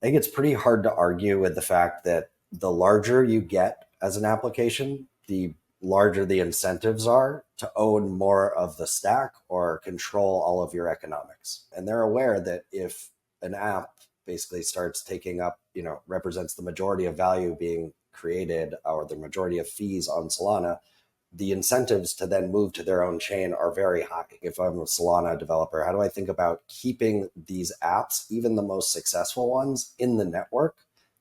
think it's pretty hard to argue with the fact that the larger you get as an application, the larger the incentives are to own more of the stack or control all of your economics. And they're aware that if an app basically starts taking up, represents the majority of value being created or the majority of fees on Solana, the incentives to then move to their own chain are very high. If I'm a Solana developer, how do I think about keeping these apps, even the most successful ones, in the network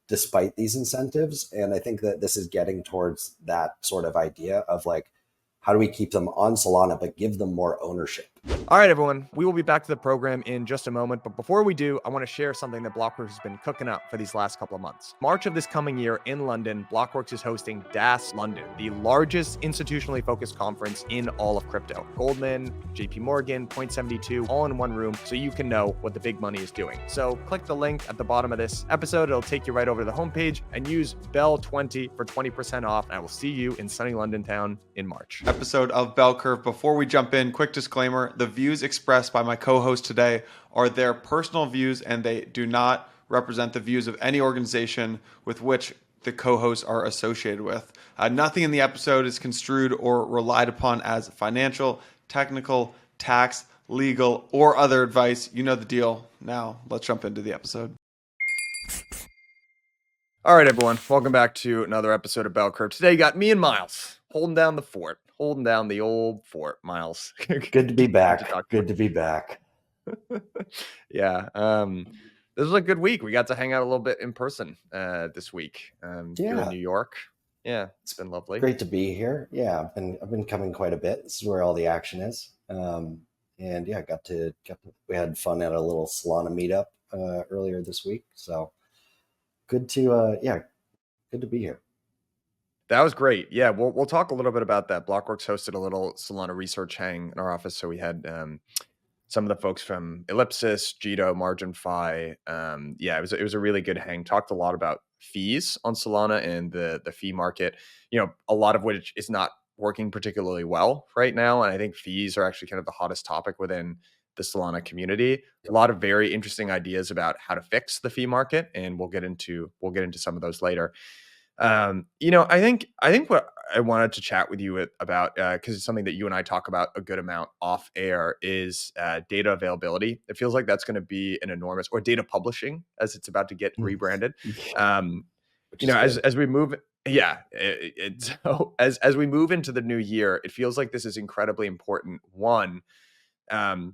despite these incentives? And I think that this is getting towards that sort of idea of like, how do we keep them on Solana, but give them more ownership? All right, everyone, we will be back to the program in just a moment. But before we do, I want to share something that Blockworks has been cooking up for these last couple of months. March of this coming year in London, Blockworks is hosting DAS London, the largest institutionally focused conference in all of crypto. Goldman, JP Morgan, Point72, all in one room, so you can know what the big money is doing. So click the link at the bottom of this episode. It'll take you right over to the homepage, and use BELL20 for 20% off. And I will see you in sunny London town in March. Episode of Bell Curve. Before we jump in, quick disclaimer: the views expressed by my co-host today are their personal views, and they do not represent the views of any organization with which the co-hosts are associated with. Nothing in the episode is construed or relied upon as financial, technical, tax, legal, or other advice. You know the deal. Now, let's jump into the episode. All right, everyone. Welcome back to another episode of Bell Curve. Today, you got me and Myles holding down the fort. Holding down the old fort, Myles. Good to be back. Good to be back. Yeah. This was a good week. We got to hang out a little bit in person this week. Here in New York. Yeah, it's been lovely. Great to be here. Yeah, I've been coming quite a bit. This is where all the action is. And yeah, we had fun at a little Solana meetup earlier this week. So good to be here. That was great. Yeah, we'll talk a little bit about that. Blockworks hosted a little Solana research hang in our office, so we had some of the folks from Ellipsis, Jito, MarginFi. Yeah, it was a really good hang. Talked a lot about fees on Solana and the fee market. A lot of which is not working particularly well right now, and I think fees are actually kind of the hottest topic within the Solana community. A lot of very interesting ideas about how to fix the fee market, and we'll get into some of those later. I think what I wanted to chat with you about, because it's something that you and I talk about a good amount off air, is data availability. It feels like that's going to be an enormous, or data publishing, as it's about to get rebranded. As we move, so as we move into the new year, it feels like this is incredibly important. One,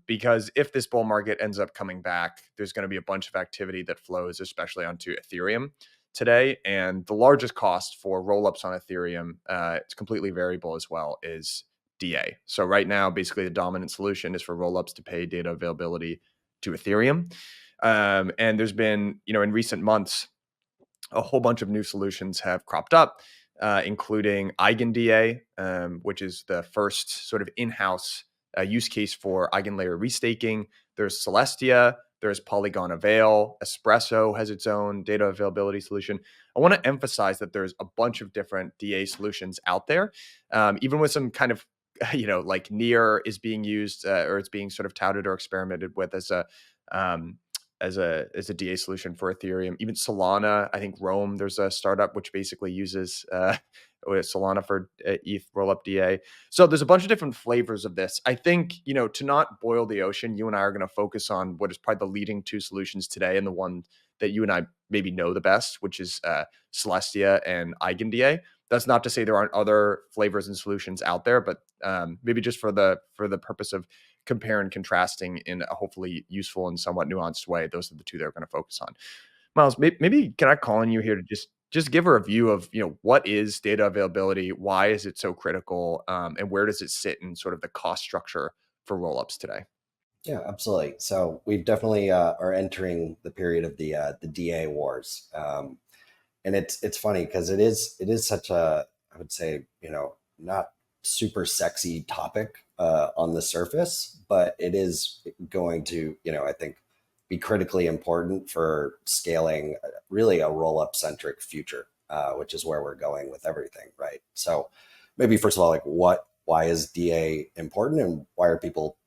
because if this bull market ends up coming back, there's going to be a bunch of activity that flows, especially onto Ethereum today. And the largest cost for rollups on Ethereum, it's completely variable as well, is DA. So right now, basically the dominant solution is for rollups to pay data availability to Ethereum. And there's been, in recent months, a whole bunch of new solutions have cropped up, including EigenDA, which is the first sort of in-house use case for eigenlayer restaking. There's Celestia. There's Polygon Avail. Espresso has its own data availability solution. I want to emphasize that there's a bunch of different DA solutions out there, even with some kind of, like Near is being used, or it's being sort of touted or experimented with as a DA solution for Ethereum. Even Solana, I think Rome, there's a startup which basically uses Solana for ETH rollup DA. So there's a bunch of different flavors of this. I think, to not boil the ocean, you and I are going to focus on what is probably the leading two solutions today, and the one that you and I maybe know the best, which is Celestia and EigenDA. That's not to say there aren't other flavors and solutions out there, but maybe just for the purpose of compare and contrasting in a hopefully useful and somewhat nuanced way, those are the two that we're going to focus on. Myles, maybe can I call on you here to just give a review of, what is data availability? Why is it so critical? And where does it sit in sort of the cost structure for rollups today? Yeah, absolutely. So we definitely are entering the period of the DA wars. And it's funny because it is such a, I would say, not super sexy topic on the surface, but it is going to, I think, be critically important for scaling really a roll-up centric future, which is where we're going with everything, right? So maybe first of all, like why is DA important, and why are people,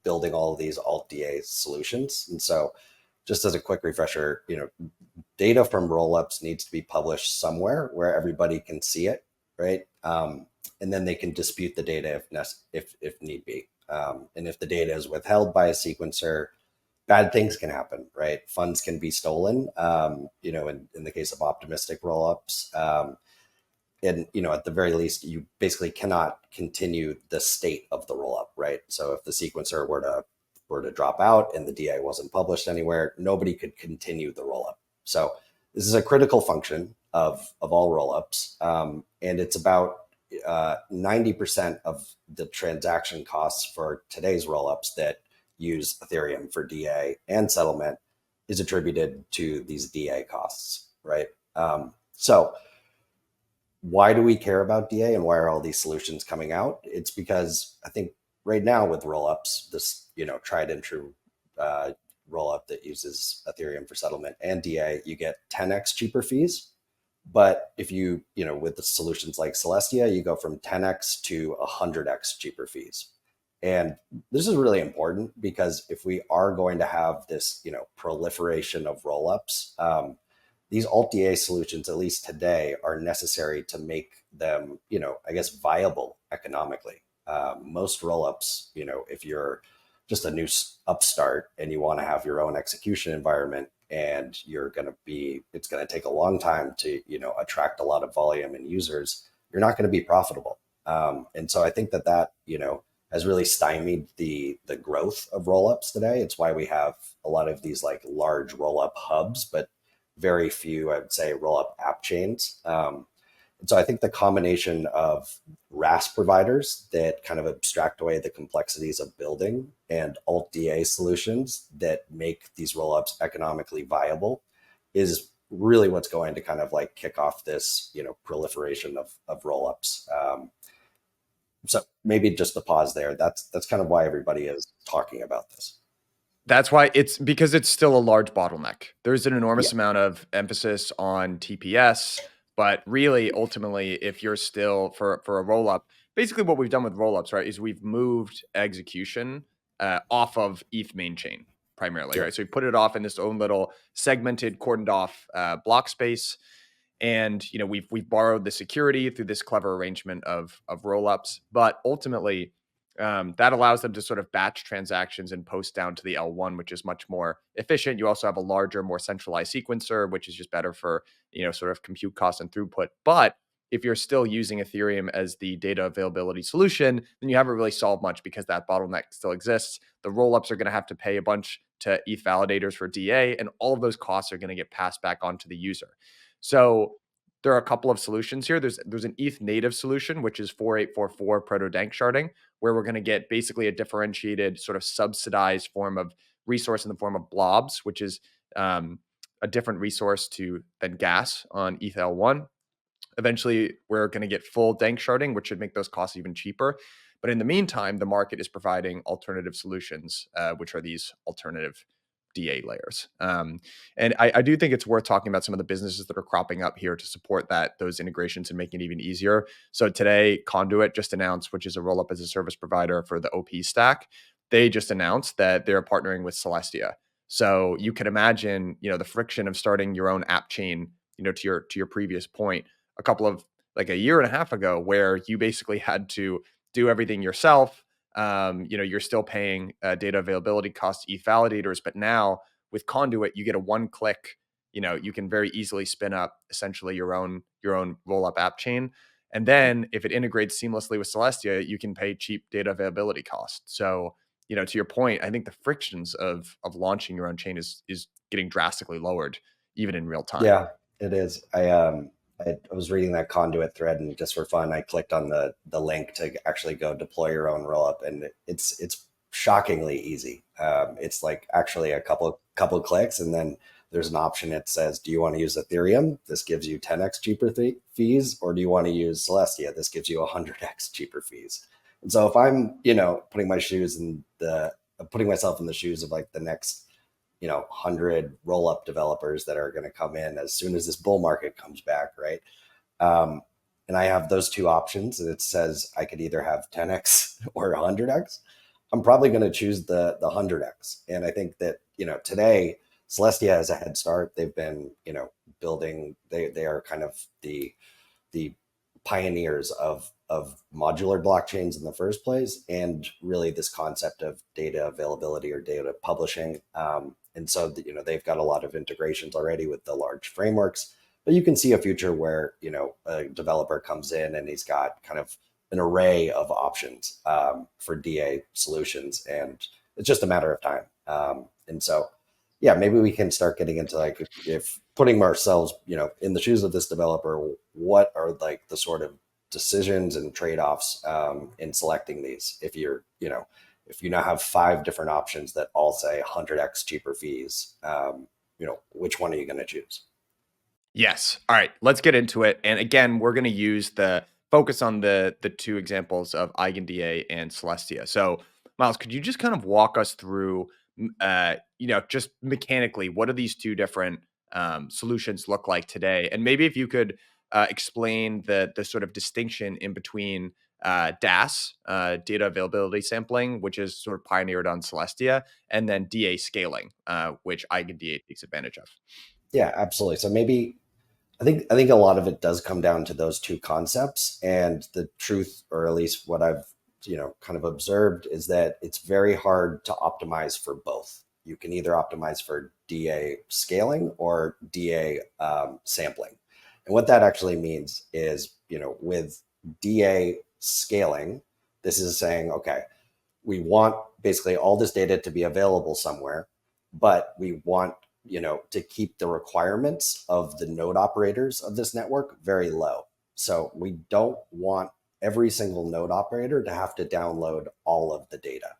building all of these alt DA solutions? And so just as a quick refresher, data from rollups needs to be published somewhere where everybody can see it, right? And then they can dispute the data if need be. And if the data is withheld by a sequencer, bad things can happen, right? Funds can be stolen, in the case of optimistic rollups. And, at the very least, you basically cannot continue the state of the rollup, right? So if the sequencer were to drop out and the DA wasn't published anywhere, nobody could continue the rollup. So this is a critical function of all rollups. And it's about 90% of the transaction costs for today's rollups that use Ethereum for DA and settlement is attributed to these DA costs, right? So why do we care about DA and why are all these solutions coming out? It's because I think right now with rollups, this tried and true rollup that uses Ethereum for settlement and DA, you get 10x cheaper fees. But if with the solutions like Celestia, you go from 10x to 100x cheaper fees. And this is really important because if we are going to have this, proliferation of rollups, these alt DA solutions, at least today, are necessary to make them, viable economically. Most rollups, if you're just a new upstart and you want to have your own execution environment and it's going to take a long time to, attract a lot of volume and users, you're not going to be profitable. And so I think that, has really stymied the growth of rollups today. It's why we have a lot of these like large rollup hubs, but very few, I would say, rollup app chains. And so I think the combination of RAS providers that kind of abstract away the complexities of building and alt DA solutions that make these rollups economically viable is really what's going to kind of like kick off this, proliferation of rollups. So maybe just a pause there. That's kind of why everybody is talking about this. That's why it's because it's still a large bottleneck. There's an enormous amount of emphasis on TPS, but really, ultimately, if you're still for a rollup, basically what we've done with rollups, right, is we've moved execution off of ETH main chain primarily, right? So we put it off in this own little segmented, cordoned off block space. And we've borrowed the security through this clever arrangement of rollups, but ultimately that allows them to sort of batch transactions and post down to the L1, which is much more efficient. You also have a larger, more centralized sequencer, which is just better for sort of compute cost and throughput. But if you're still using Ethereum as the data availability solution, then you haven't really solved much because that bottleneck still exists. The rollups are going to have to pay a bunch to ETH validators for DA, and all of those costs are going to get passed back onto the user. So there are a couple of solutions here. There's an ETH native solution, which is 4844 proto-dank sharding, where we're going to get basically a differentiated sort of subsidized form of resource in the form of blobs, which is a different resource than gas on ETH L1. Eventually, we're going to get full dank sharding, which should make those costs even cheaper. But in the meantime, the market is providing alternative solutions, which are these alternative DA layers. And I do think it's worth talking about some of the businesses that are cropping up here to support those integrations and making it even easier. So today, Conduit just announced, which is a rollup as a service provider for the OP stack. They just announced that they're partnering with Celestia. So you can imagine, the friction of starting your own app chain, to your previous point, a year and a half ago, where you basically had to do everything yourself. You're still paying data availability costs, ETH validators, but now with Conduit, you get a one-click. You can very easily spin up essentially your own roll-up app chain, and then if it integrates seamlessly with Celestia, you can pay cheap data availability costs. So, to your point, I think the frictions of launching your own chain is getting drastically lowered, even in real time. Yeah, it is. I was reading that Conduit thread, and just for fun, I clicked on the link to actually go deploy your own rollup, and it's shockingly easy. It's like actually a couple clicks, and then there's an option that says, do you want to use Ethereum? This gives you 10x cheaper fees, or do you want to use Celestia? This gives you 100x cheaper fees. And so if I'm putting myself in the shoes of like the next 100 roll-up developers that are going to come in as soon as this bull market comes back, right? And I have those two options, and it says I could either have 10x or 100x. I'm probably going to choose the 100x. And I think that, today, Celestia has a head start. They've been, building. They are kind of the pioneers of modular blockchains in the first place, and really this concept of data availability or data publishing. And so, they've got a lot of integrations already with the large frameworks. But you can see a future where, a developer comes in and he's got kind of an array of options for DA solutions, and it's just a matter of time. And so, yeah, maybe we can start getting into like, if putting ourselves, in the shoes of this developer, what are like the sort of decisions and trade-offs in selecting these? If you're, if you now have 5 different options that all say 100x cheaper fees, which one are you going to choose? Yes. All right, let's get into it. And again, we're going to use the focus on the 2 examples of EigenDA and Celestia. So, Myles, could you just kind of walk us through, just mechanically, what do these 2 different solutions look like today? And maybe if you could explain the sort of distinction in between DAS, data availability sampling, which is sort of pioneered on Celestia, and then DA scaling, which EigenDA takes advantage of. Yeah, absolutely. So maybe I think a lot of it does come down to those 2 concepts, and the truth, or at least what I've kind of observed, is that it's very hard to optimize for both. You can either optimize for DA scaling or DA sampling, and what that actually means is, with DA scaling, this is saying, okay, we want basically all this data to be available somewhere, but we want to keep the requirements of the node operators of this network very low. So we don't want every single node operator to have to download all of the data.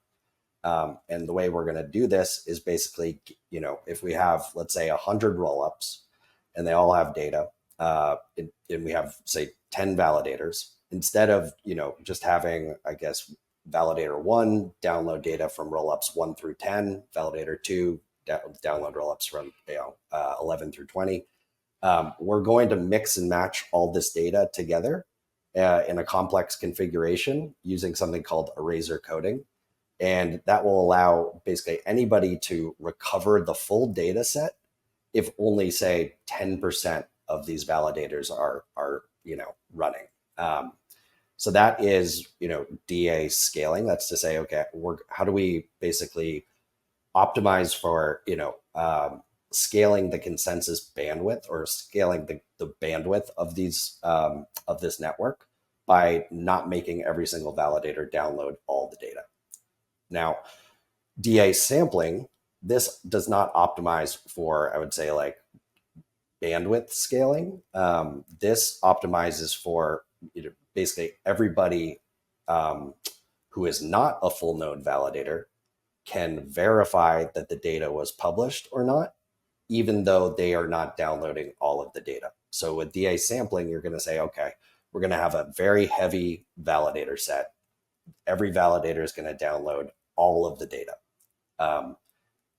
And the way we're going to do this is basically, if we have, let's say, 100 rollups and they all have data, and we have, say, 10 validators, instead of, just having, I guess, validator 1 download data from rollups 1 through 10, validator 2 download rollups from 11 through 20. We're going to mix and match all this data together in a complex configuration using something called eraser coding. And that will allow basically anybody to recover the full data set if only, say, 10% of these validators are running. So that is, DA scaling. That's to say, okay, how do we basically optimize for, scaling the consensus bandwidth, or scaling the bandwidth of these of this network by not making every single validator download all the data. Now, DA sampling, this does not optimize for, I would say, like bandwidth scaling. This optimizes for basically everybody who is not a full node validator can verify that the data was published or not, even though they are not downloading all of the data. So with DA sampling, you're going to say, okay, we're going to have a very heavy validator set. Every validator is going to download all of the data.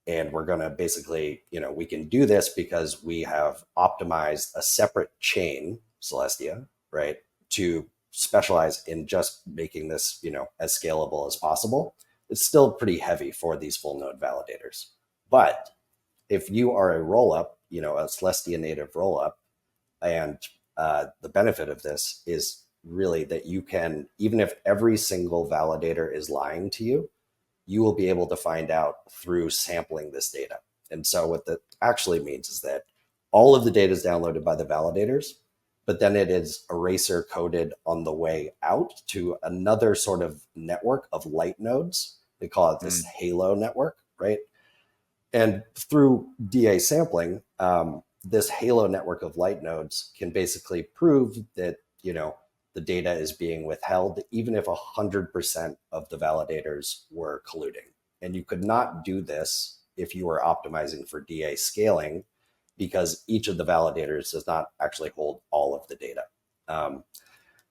And we're going to basically, we can do this because we have optimized a separate chain, Celestia, right, to specialize in just making this, as scalable as possible. It's still pretty heavy for these full node validators. But if you are a rollup, a Celestia native rollup, and the benefit of this is really that you can, even if every single validator is lying to you, you will be able to find out through sampling this data. And so what that actually means is that all of the data is downloaded by the validators, but then it is eraser coded on the way out to another sort of network of light nodes. They call it this halo network, right? And through DA sampling, this halo network of light nodes can basically prove that, the data is being withheld, even if 100% of the validators were colluding. And you could not do this if you were optimizing for DA scaling, because each of the validators does not actually hold all of the data.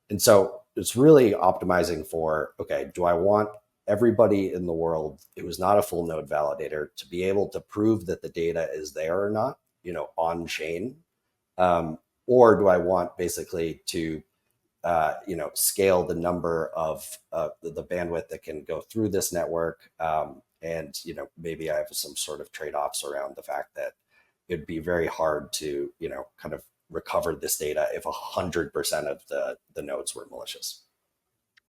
And so it's really optimizing for, okay, do I want everybody in the world who is not a full node validator to be able to prove that the data is there or not, on chain? Or do I want basically to scale the number of the bandwidth that can go through this network, And, maybe I have some sort of trade-offs around the fact that it'd be very hard to, kind of recover this data if 100% of the nodes were malicious.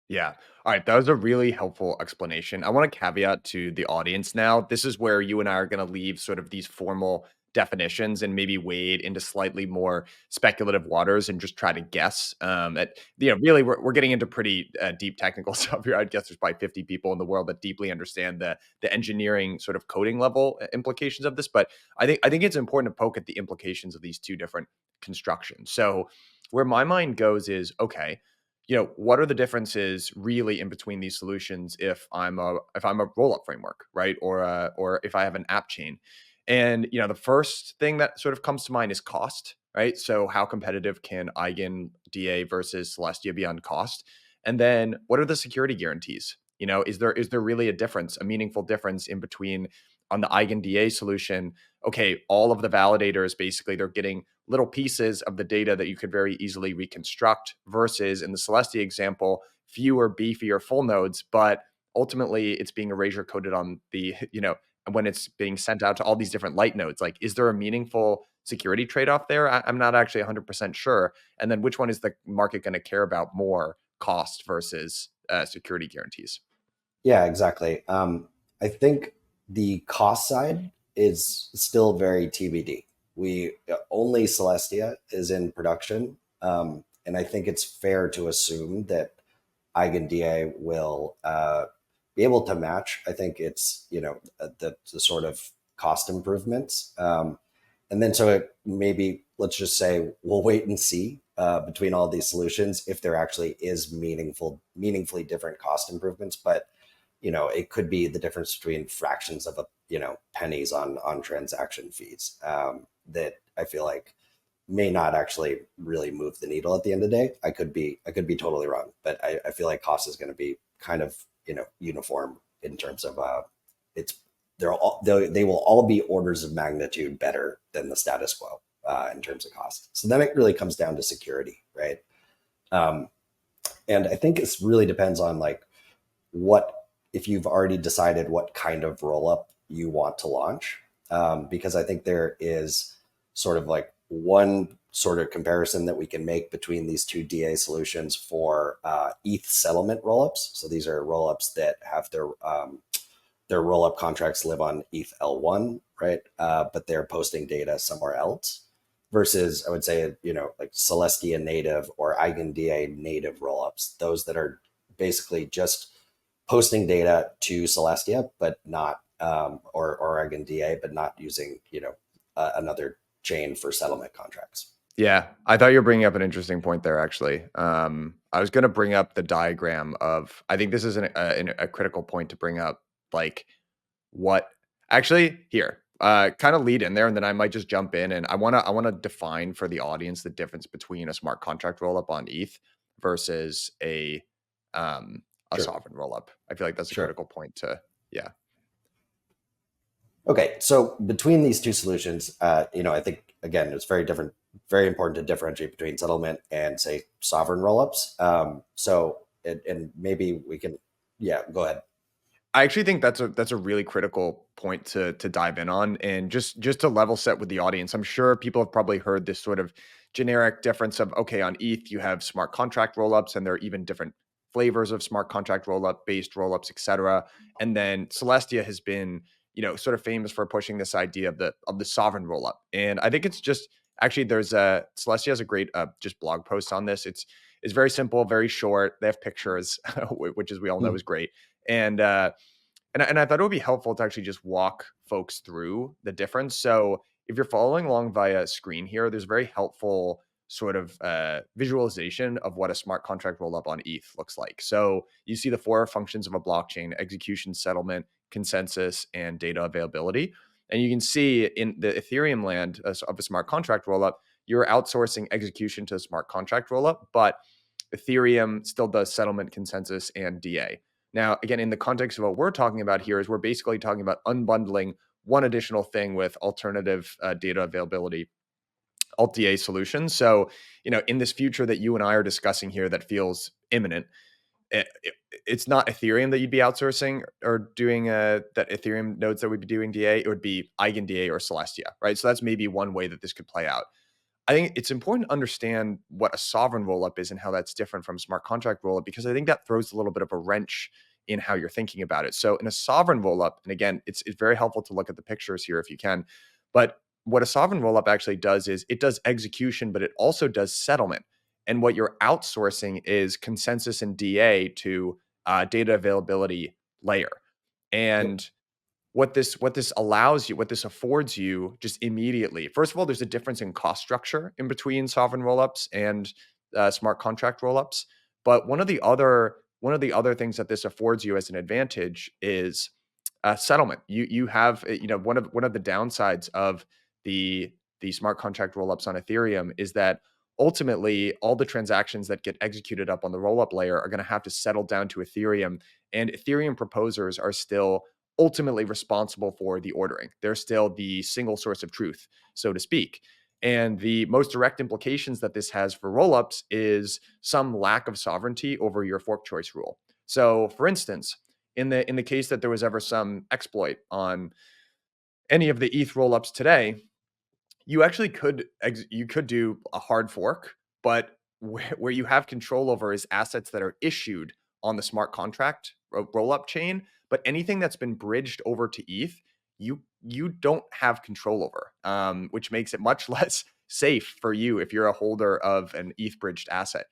Yeah. All right. That was a really helpful explanation. I want to caveat to the audience now. This is where you and I are going to leave sort of these formal definitions and maybe wade into slightly more speculative waters and just try to guess. Really, we're getting into pretty deep technical stuff here. I guess there's probably 50 people in the world that deeply understand the engineering sort of coding level implications of this. But I think it's important to poke at the implications of these two different constructions. So where my mind goes is, okay, what are the differences really in between these solutions if I'm a roll-up framework, right? Or if I have an app chain. And the first thing that sort of comes to mind is cost, right? So how competitive can Eigen DA versus Celestia be on cost? And then what are the security guarantees? Is there really a meaningful difference in between on the Eigen DA solution? Okay, all of the validators basically they're getting little pieces of the data that you could very easily reconstruct versus in the Celestia example, fewer, beefier full nodes, but ultimately it's being erasure coded on the, when it's being sent out to all these different light nodes. Like, is there a meaningful security trade-off there? I'm not actually 100% sure. And then which one is the market going to care about more, cost versus security guarantees? Yeah, exactly. I think the cost side is still very TBD. We only Celestia is in production, and I think it's fair to assume that EigenDA will be able to match. I think it's the sort of cost improvements, and then so maybe let's just say we'll wait and see between all these solutions if there actually is meaningfully different cost improvements, but it could be the difference between fractions of pennies on transaction fees that I feel like may not actually really move the needle at the end of the day. I could be totally wrong, but I feel like cost is going to be kind of uniform in terms of they will all be orders of magnitude better than the status quo in terms of cost. So then it really comes down to security, right? And I think it really depends on if you've already decided what kind of roll-up you want to launch, because I think there is sort of like one sort of comparison that we can make between these two DA solutions for ETH settlement roll-ups. So these are roll-ups that have their roll-up contracts live on ETH L1, right? But they're posting data somewhere else. Versus, I would say, like Celestia native or EigenDA native rollups, those that are basically just posting data to Celestia, but not or EigenDA, but not using another chain for settlement contracts. Yeah, I thought you were bringing up an interesting point there. Actually, I was going to bring up the diagram of. I think this is a critical point to bring up. Like, what actually here? Kind of lead in there, and then I might just jump in, and I want to define for the audience the difference between a smart contract rollup on ETH versus a Sure. sovereign rollup. I feel like that's a Sure. critical point to, yeah. Okay, so between these two solutions, I think again it's very important to differentiate between settlement and say sovereign rollups. And maybe we can, go ahead. I actually think that's a really critical point to dive in on, and just to level set with the audience. I'm sure people have probably heard this sort of generic difference of, okay, on ETH you have smart contract rollups, and there are even different flavors of smart contract rollup, based rollups, etc. And then Celestia has been sort of famous for pushing this idea of the sovereign rollup, and I think it's just actually Celestia has a great just blog post on this. It's very simple, very short. They have pictures, which as we all know is great. And I thought it would be helpful to actually just walk folks through the difference. So if you're following along via screen here, there's a very helpful sort of visualization of what a smart contract rollup on ETH looks like. So you see the four functions of a blockchain: execution, settlement, consensus, and data availability. And you can see in the Ethereum land of a smart contract rollup, you're outsourcing execution to a smart contract rollup, but Ethereum still does settlement, consensus, and DA. Now, again, in the context of what we're talking about here is we're basically talking about unbundling one additional thing with alternative data availability, alt-DA solutions. So, in this future that you and I are discussing here that feels imminent, it's not Ethereum that you'd be outsourcing or doing that Ethereum nodes that would be doing DA. It would be EigenDA or Celestia, right? So that's maybe one way that this could play out. I think it's important to understand what a sovereign rollup is and how that's different from a smart contract rollup, because I think that throws a little bit of a wrench in how you're thinking about it. So in a sovereign rollup, and again, it's very helpful to look at the pictures here if you can, but what a sovereign rollup actually does is it does execution, but it also does settlement. And what you're outsourcing is consensus and DA to data availability layer. And what this allows you, what this affords you just immediately. First of all, there's a difference in cost structure in between sovereign rollups and smart contract rollups. But one of the other things that this affords you as an advantage is settlement. You have one of the downsides of the smart contract rollups on Ethereum is that ultimately all the transactions that get executed up on the rollup layer are going to have to settle down to Ethereum, and Ethereum proposers are still ultimately responsible for the ordering. They're still the single source of truth, so to speak. And the most direct implications that this has for rollups is some lack of sovereignty over your fork choice rule. So, for instance, in the case that there was ever some exploit on any of the ETH rollups today, you actually could do a hard fork, but where you have control over is assets that are issued on the smart contract rollup chain, but anything that's been bridged over to ETH, you don't have control over, which makes it much less safe for you if you're a holder of an ETH bridged asset.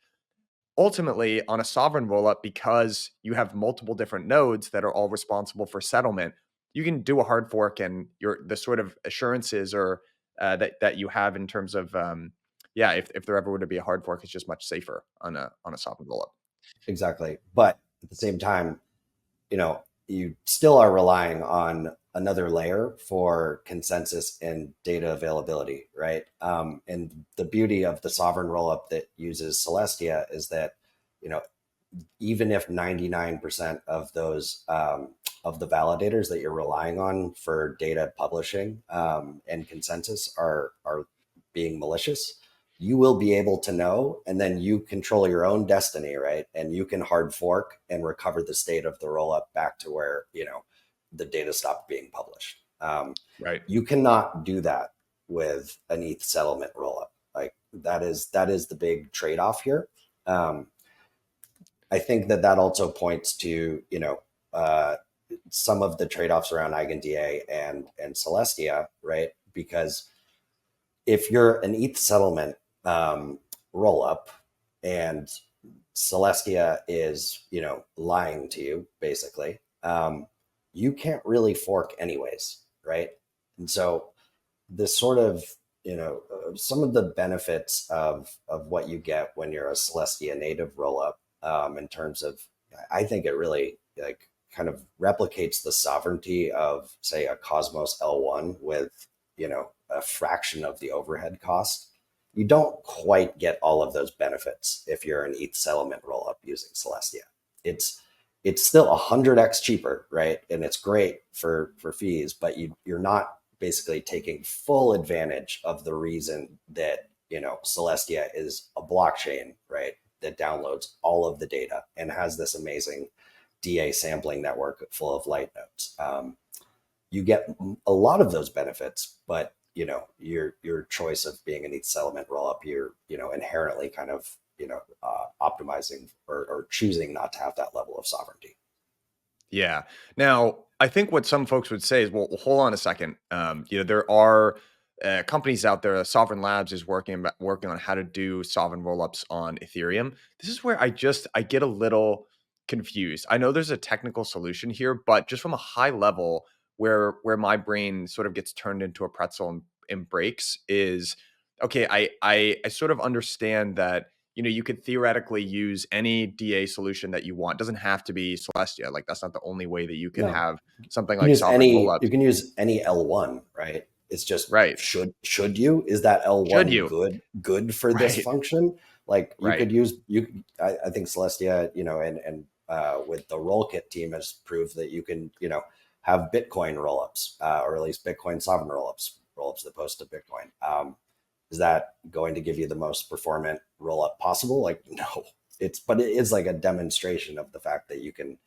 Ultimately, on a sovereign rollup, because you have multiple different nodes that are all responsible for settlement, you can do a hard fork, and the sort of assurances or that you have in terms of if there ever were to be a hard fork, it's just much safer on a sovereign rollup. Exactly. But at the same time, you still are relying on another layer for consensus and data availability, right? And the beauty of the sovereign rollup that uses Celestia is that, even if 99% of those of the validators that you're relying on for data publishing and consensus are being malicious, you will be able to know, and then you control your own destiny, right? And you can hard fork and recover the state of the rollup back to where the data stopped being published. Right. You cannot do that with an ETH settlement rollup. Like that is the big trade-off here. I think that also points to some of the trade-offs around EigenDA and Celestia, right? Because if you're an ETH settlement rollup and Celestia is lying to you, basically, you can't really fork anyways, right? And so this sort of some of the benefits of what you get when you're a Celestia native rollup, in terms of, I think it really kind of replicates the sovereignty of, say, a Cosmos L1 with a fraction of the overhead cost. You don't quite get all of those benefits if you're an ETH settlement rollup using Celestia. It's still 100x cheaper, right? And it's great for fees, but you're not basically taking full advantage of the reason that Celestia is a blockchain, right, that downloads all of the data and has this amazing DA sampling network full of light nodes. You get a lot of those benefits, but your choice of being an ETH settlement rollup, you're inherently kind of optimizing or choosing not to have that level of sovereignty. Yeah. Now, I think what some folks would say is, well, hold on a second. There are companies out there. Sovereign Labs is working on how to do sovereign rollups on Ethereum. This is where I get a little confused. I know there's a technical solution here, but just from a high level, where my brain sort of gets turned into a pretzel and breaks is, okay, I sort of understand that you could theoretically use any DA solution that you want. It doesn't have to be Celestia. Like that's not the only way that you can have something like sovereign rollups. You can use any L1, right? It's just right. Should you? Is that L1 good for this function? Like you could use I think Celestia, and with the Rollkit team has proved that you can have Bitcoin rollups, or at least Bitcoin sovereign rollups that post to Bitcoin. Is that going to give you the most performant rollup possible? Like, no, but it is like a demonstration of the fact that you can,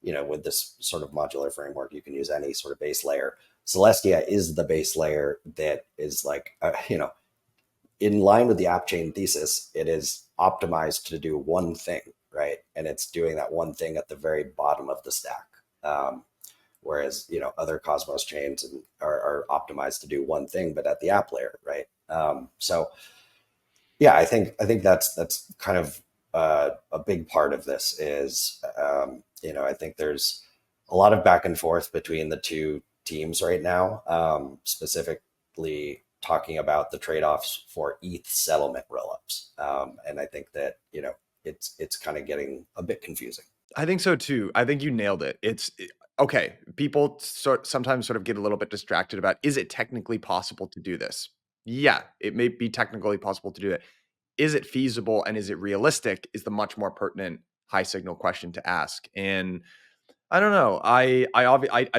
with this sort of modular framework, you can use any sort of base layer. Celestia is the base layer that is like, in line with the app chain thesis, it is optimized to do one thing, right? And it's doing that one thing at the very bottom of the stack. Whereas, other Cosmos chains are optimized to do one thing, but at the app layer, right? So yeah, I think that's kind of a big part of this is, I think there's a lot of back and forth between the two teams right now, specifically talking about the trade-offs for ETH settlement rollups. And I think that, it's kind of getting a bit confusing. I think so too. I think you nailed it. Okay. People sometimes sort of get a little bit distracted about, is it technically possible to do this? Yeah, it may be technically possible to do it. Is it feasible and is it realistic is the much more pertinent high signal question to ask. And I don't know. I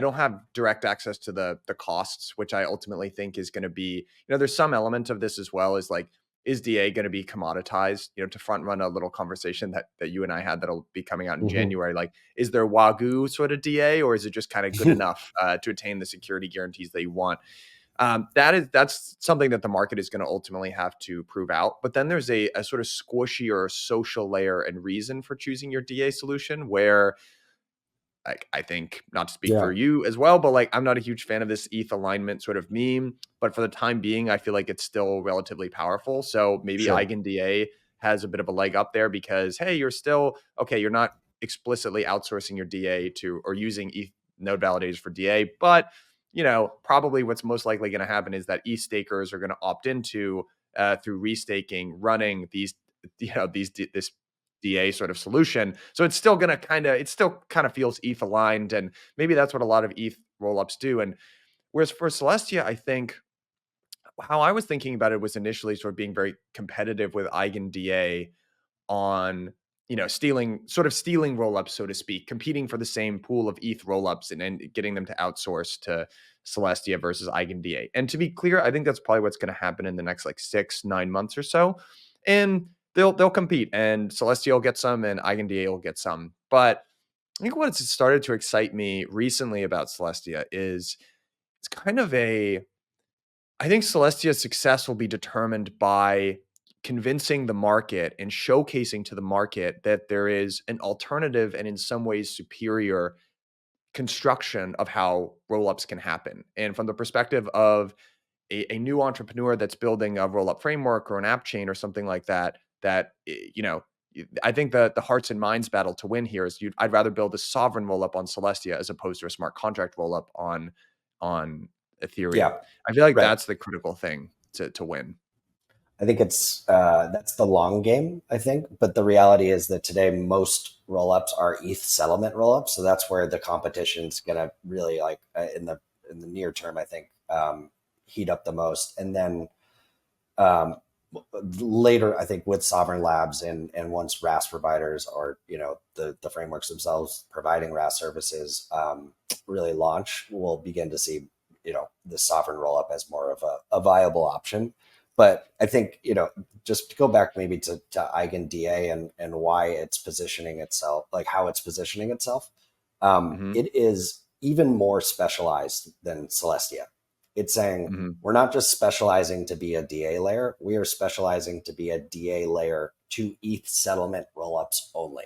don't have direct access to the costs, which I ultimately think is going to be, there's some element of this as well, is like, is DA going to be commoditized? To front run a little conversation that you and I had that'll be coming out in January. Like, is there Wagyu sort of DA, or is it just kind of good enough to attain the security guarantees that you want? That's something that the market is going to ultimately have to prove out. But then there's a sort of squishy or social layer and reason for choosing your DA solution where, like, I think, not to speak for you as well, but like, I'm not a huge fan of this ETH alignment sort of meme, but for the time being, I feel like it's still relatively powerful. So maybe EigenDA has a bit of a leg up there because, hey, you're still, okay, you're not explicitly outsourcing your DA to, or using ETH node validators for DA, but probably what's most likely going to happen is that ETH stakers are going to opt into, through restaking, running this DA sort of solution. So it's still going to it still kind of feels ETH aligned. And maybe that's what a lot of ETH rollups do. And whereas for Celestia, I think how I was thinking about it was initially sort of being very competitive with EigenDA on, stealing rollups, so to speak, competing for the same pool of ETH rollups and getting them to outsource to Celestia versus EigenDA. And to be clear, I think that's probably what's going to happen in the next like 6-9 months or so. And they'll compete, and Celestia will get some and EigenDA will get some. But I think what's started to excite me recently about Celestia is it's kind of I think Celestia's success will be determined by convincing the market and showcasing to the market that there is an alternative and in some ways superior construction of how rollups can happen. And from the perspective of a new entrepreneur that's building a roll-up framework or an app chain or something like that, I think the hearts and minds battle to win here is I'd rather build a sovereign rollup on Celestia as opposed to a smart contract rollup on Ethereum. Yeah, I feel like that's the critical thing to win. I think it's that's the long game, I think. But the reality is that today most rollups are ETH settlement rollups, so that's where the competition's gonna really in the near term, I think, heat up the most. And then later, I think with sovereign labs and once RAS providers or the frameworks themselves providing RAS services really launch, we'll begin to see the sovereign rollup as more of a viable option. But I think just to go back maybe to EigenDA and why it's positioning itself, like how it's positioning itself, it is even more specialized than Celestia. It's saying we're not just specializing to be a DA layer, we are specializing to be a DA layer to ETH settlement rollups only.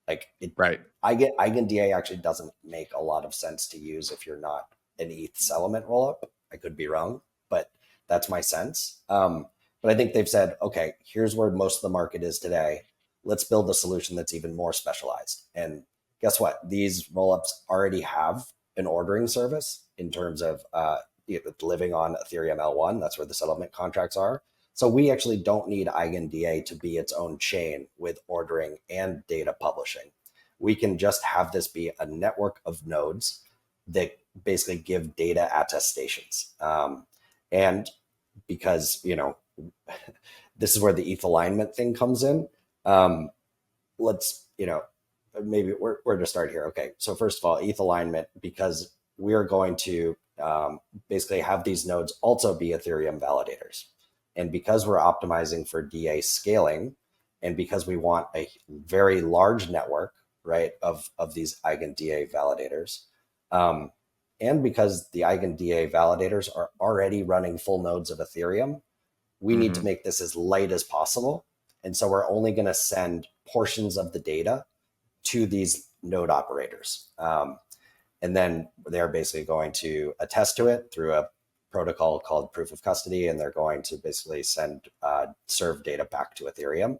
EigenDA actually doesn't make a lot of sense to use if you're not an ETH settlement rollup. I could be wrong, but that's my sense. But I think they've said, okay, here's where most of the market is today. Let's build a solution that's even more specialized. And guess what? These rollups already have an ordering service in terms of living on Ethereum L1. That's where the settlement contracts are. So we actually don't need EigenDA to be its own chain with ordering and data publishing. We can just have this be a network of nodes that basically give data attestations. And because, this is where the ETH alignment thing comes in. Let's, maybe where to start here. Okay. So first of all, ETH alignment, because we are going to basically have these nodes also be Ethereum validators. And because we're optimizing for DA scaling, And because we want a very large network, right, of these EigenDA validators, and because the EigenDA validators are already running full nodes of Ethereum, we need to make this as light as possible. And so we're only going to send portions of the data to these node operators. And then they're basically going to attest to it through a protocol called proof of custody, and they're going to basically send serve data back to Ethereum.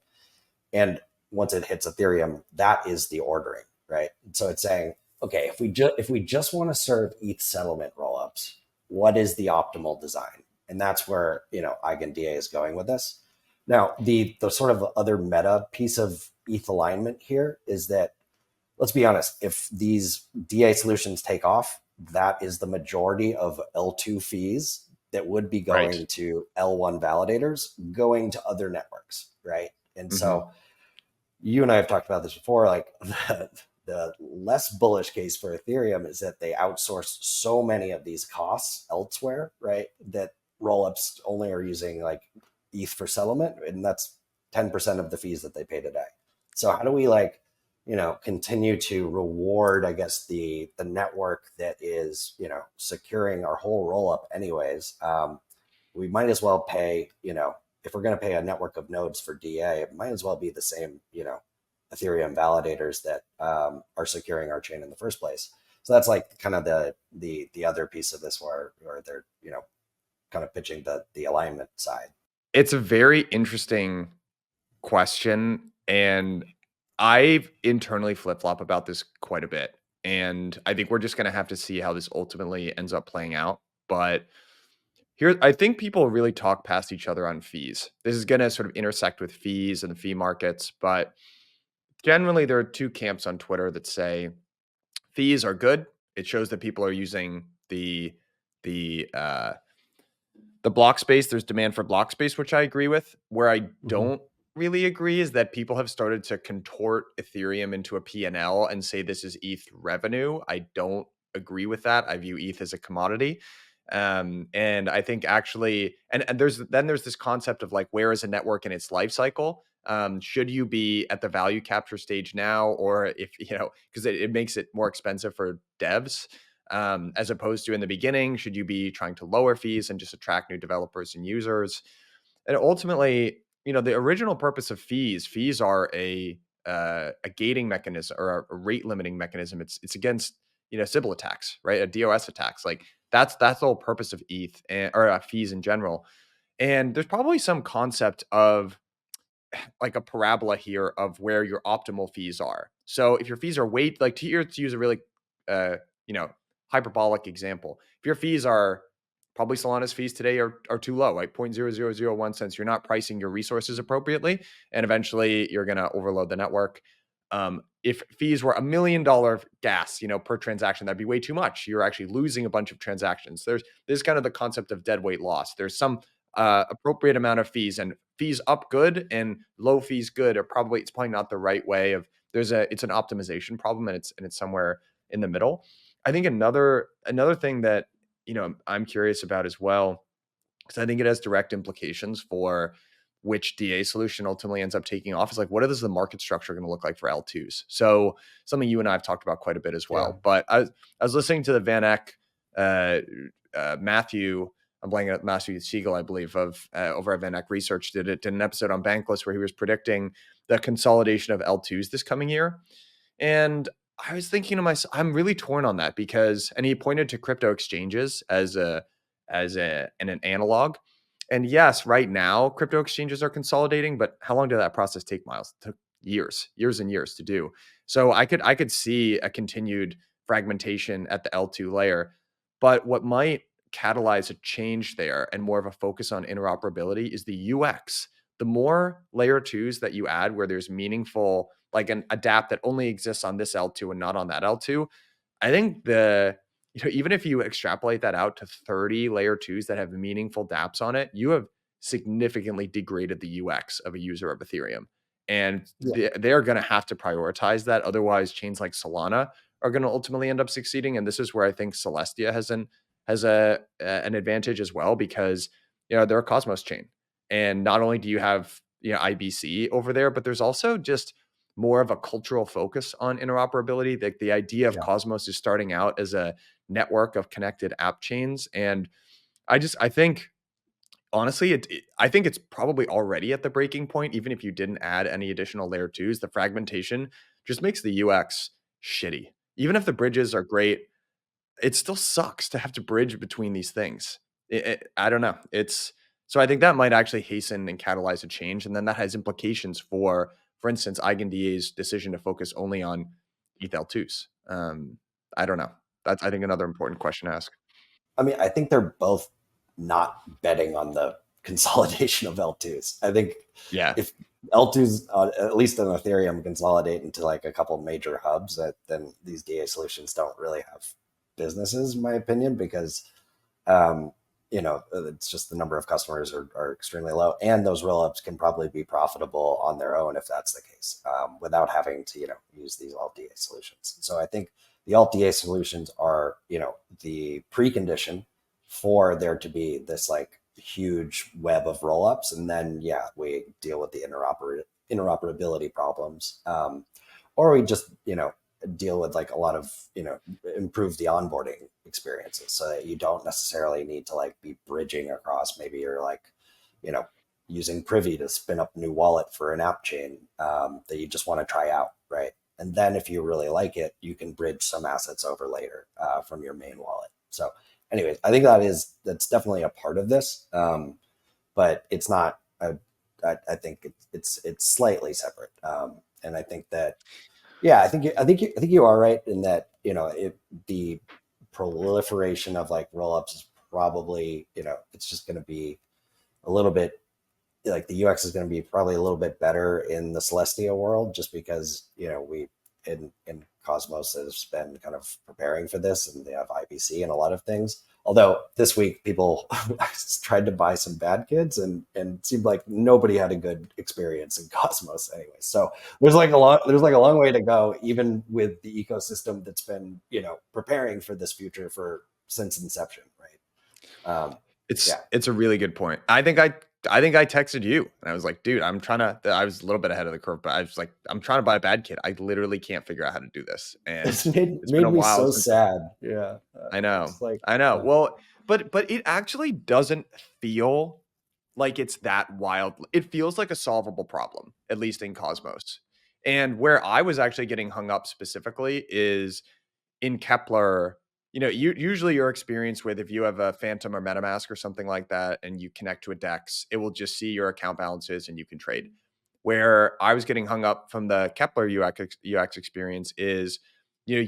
And once it hits Ethereum, that is the ordering, right? So it's saying, okay, if we just want to serve ETH settlement rollups, what is the optimal design? And that's where EigenDA is going with this. Now, the sort of other meta piece of ETH alignment here is that, let's be honest, if these DA solutions take off, that is the majority of L2 fees that would be going to L1 validators going to other networks, right? And so you and I have talked about this before, like the less bullish case for Ethereum is that they outsource so many of these costs elsewhere, right? That rollups only are using like ETH for settlement, and that's 10% of the fees that they pay today. So how do we continue to reward, I guess, the network that is, securing our whole rollup anyways? We might as well pay, if we're going to pay a network of nodes for DA, it might as well be the same, Ethereum validators that are securing our chain in the first place. So that's like kind of the other piece of this where they're, kind of pitching the alignment side. It's a very interesting question, and I've internally flip-flop about this quite a bit. And I think we're just going to have to see how this ultimately ends up playing out. But here, I think people really talk past each other on fees. This is going to sort of intersect with fees and the fee markets. But generally, there are two camps on Twitter that say fees are good. It shows that people are using the block space. There's demand for block space, which I agree with. Where I don't really agree is that people have started to contort Ethereum into a P&L and say this is ETH revenue. I don't agree with that. I view ETH as a commodity. And I think actually, and there's this concept of like, where is a network in its life cycle? Should you be at the value capture stage now, or if, because it makes it more expensive for devs, as opposed to in the beginning, should you be trying to lower fees and just attract new developers and users? And ultimately, the original purpose of fees are a gating mechanism or a rate limiting mechanism. It's against, Sybil attacks, right? A DOS attacks. Like that's the whole purpose of ETH or fees in general. And there's probably some concept of like a parabola here of where your optimal fees are. So if your fees are to use a really, hyperbolic example, if your fees are probably Solana's fees today are too low, like 0.0001 cents. You're not pricing your resources appropriately, and eventually you're going to overload the network. If fees were $1 million gas, per transaction, that'd be way too much. You're actually losing a bunch of transactions. There's kind of the concept of dead weight loss. There's some appropriate amount of fees, and fees up good and low fees good it's probably not the right way of. It's an optimization problem, and it's somewhere in the middle. I think another thing that I'm curious about as well, because I think it has direct implications for which DA solution ultimately ends up taking off, is like, what is the market structure going to look like for L2s? So something you and I have talked about quite a bit as well. Yeah. But I was listening to the Van Eck, Matthew, I'm blanking out, Matthew Siegel, I believe, of over at Van Eck Research, did an episode on Bankless where he was predicting the consolidation of L2s this coming year. And I was thinking to myself, I'm really torn on that and he pointed to crypto exchanges as an analog. And yes, right now crypto exchanges are consolidating, but how long did that process take, Myles? It took years and years to do. So I could see a continued fragmentation at the L2 layer, but what might catalyze a change there and more of a focus on interoperability is the UX. The more layer 2s that you add where there's meaningful, like a dApp that only exists on this L2 and not on that L2, I think even if you extrapolate that out to 30 layer 2s that have meaningful dApps on it, you have significantly degraded the UX of a user of Ethereum. And they're going to have to prioritize that. Otherwise, chains like Solana are going to ultimately end up succeeding. And this is where I think Celestia has an advantage as well, because they're a Cosmos chain. And not only do you have IBC over there, but there's also just more of a cultural focus on interoperability. Like the idea of Cosmos is starting out as a network of connected app chains. And I think honestly, I think it's probably already at the breaking point. Even if you didn't add any additional layer twos, the fragmentation just makes the UX shitty. Even if the bridges are great, it still sucks to have to bridge between these things. I don't know. So I think that might actually hasten and catalyze a change. And then that has implications for instance, EigenDA's decision to focus only on ETH2s. I don't know. That's, I think, another important question to ask. I mean, I think they're both not betting on the consolidation of L2s. I think if L2s, at least in Ethereum, consolidate into like a couple major hubs, then these DA solutions don't really have businesses, in my opinion, because it's just the number of customers are extremely low, and those roll-ups can probably be profitable on their own if that's the case, without having to use these alt-DA solutions. So I think the alt-DA solutions are the precondition for there to be this like huge web of roll-ups, and then we deal with the interoperability problems, or we just deal with like a lot of improve the onboarding experiences so that you don't necessarily need to like be bridging across. Maybe you're like using Privy to spin up a new wallet for an app chain that you just want to try out, right? And then if you really like it, you can bridge some assets over later from your main wallet. So anyways, I think that's definitely a part of this, but it's not. I think it's slightly separate, and I think that I think you are right in that the proliferation of like rollups is probably it's just going to be a little bit like the UX is going to be probably a little bit better in the Celestia world, just because we in Cosmos has been kind of preparing for this, and they have IBC and a lot of things. Although this week people tried to buy some bad kids, and it seemed like nobody had a good experience in Cosmos anyway. So there's like a long way to go, even with the ecosystem that's been preparing for this future since inception, right? It's a really good point. I think I texted you and I was like, dude, I was a little bit ahead of the curve, but I was like, I'm trying to buy a bad kid. I literally can't figure out how to do this. And it's been a while so sad. Yeah. I know. I know. Well, but it actually doesn't feel like it's that wild. It feels like a solvable problem, at least in Cosmos. And where I was actually getting hung up specifically is in Kepler. Usually your experience with, if you have a Phantom or MetaMask or something like that, and you connect to a DEX, it will just see your account balances and you can trade. Where I was getting hung up from the Kepler UX experience is, you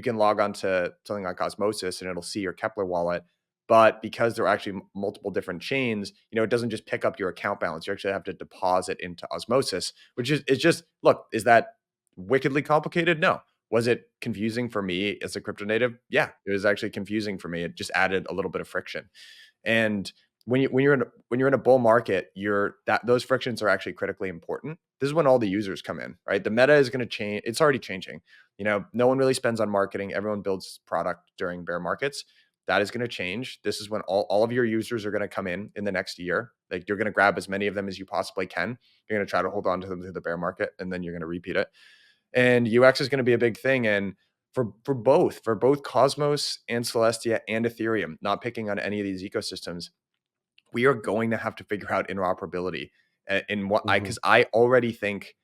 can log on to something like Osmosis and it'll see your Kepler wallet. But because there are actually multiple different chains, it doesn't just pick up your account balance. You actually have to deposit into Osmosis, which is, it's just, look, is that wickedly complicated? No. Was it confusing for me as a crypto native? Yeah, it was actually confusing for me. It just added a little bit of friction. And when you're in a bull market, those frictions are actually critically important. This is when all the users come in, right? The meta is going to change. It's already changing. No one really spends on marketing. Everyone builds product during bear markets. That is going to change. This is when all of your users are going to come in the next year. Like, you're going to grab as many of them as you possibly can. You're going to try to hold on to them through the bear market, and then you're going to repeat it. And UX is going to be a big thing. And for both Cosmos and Celestia and Ethereum, not picking on any of these ecosystems, we are going to have to figure out interoperability in what because I already think,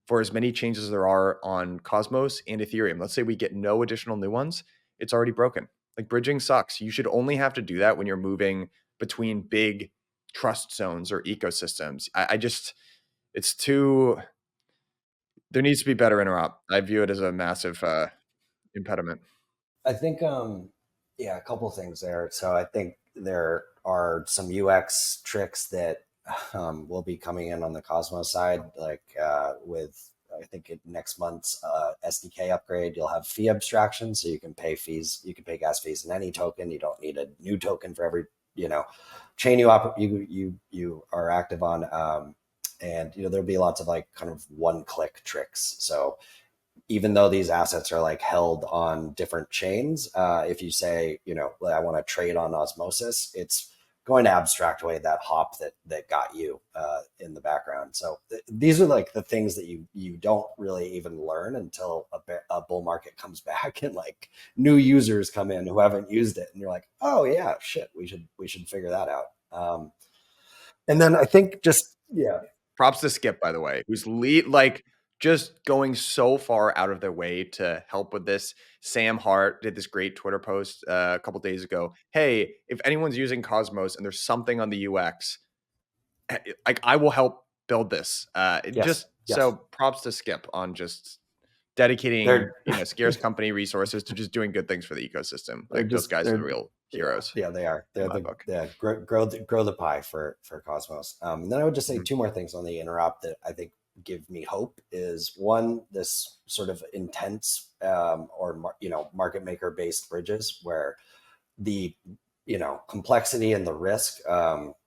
for as many changes as there are on Cosmos and Ethereum, let's say we get no additional new ones, it's already broken. Like, bridging sucks. You should only have to do that when you're moving between big trust zones or ecosystems. It's too, there needs to be better interop. I view it as a massive impediment. I think, a couple things there. So I think there are some UX tricks that will be coming in on the Cosmos side, like with, I think, next month's SDK upgrade, you'll have fee abstraction, so you can pay fees. You can pay gas fees in any token. You don't need a new token for every chain you are active on, and there'll be lots of like kind of one-click tricks. So even though these assets are like held on different chains, if you say I want to trade on Osmosis, it's going to abstract away that hop that got you in the background. So these are like the things that you don't really even learn until a bull market comes back and like new users come in who haven't used it, and you're like, oh yeah, shit, we should figure that out. And then I think just Props to Skip, by the way, who's just going so far out of their way to help with this. Sam Hart did this great Twitter post a couple days ago. Hey, if anyone's using Cosmos and there's something on the UX, like I will help build this. So props to Skip on just dedicating scarce company resources to just doing good things for the ecosystem. Like those guys are the real heroes. Yeah, they are. They're grow the pie for Cosmos. And then I would just say two more things on the interop that I think give me hope is one, this sort of intense or market maker based bridges where the complexity and the risk,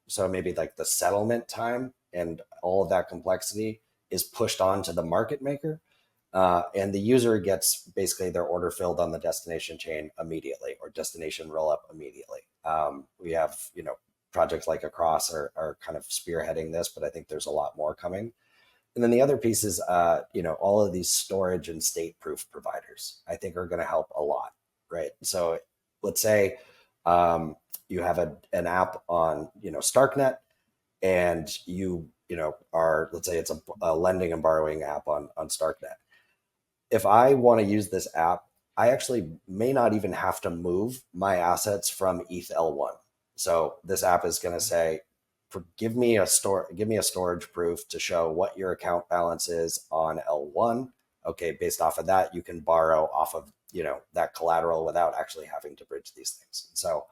so maybe like the settlement time and all of that complexity is pushed on to the market maker, and the user gets basically their order filled on the destination chain immediately, or destination roll up immediately. We have projects like Across are kind of spearheading this, but I think there's a lot more coming. And then the other piece is, all of these storage and state proof providers, I think are going to help a lot, right? So let's say you have an app on, Starknet, and let's say it's a lending and borrowing app on Starknet. If I want to use this app, I actually may not even have to move my assets from ETH L1. So this app is going to say, give me a storage proof to show what your account balance is on L1. Okay, based off of that, you can borrow off of that collateral without actually having to bridge these things. So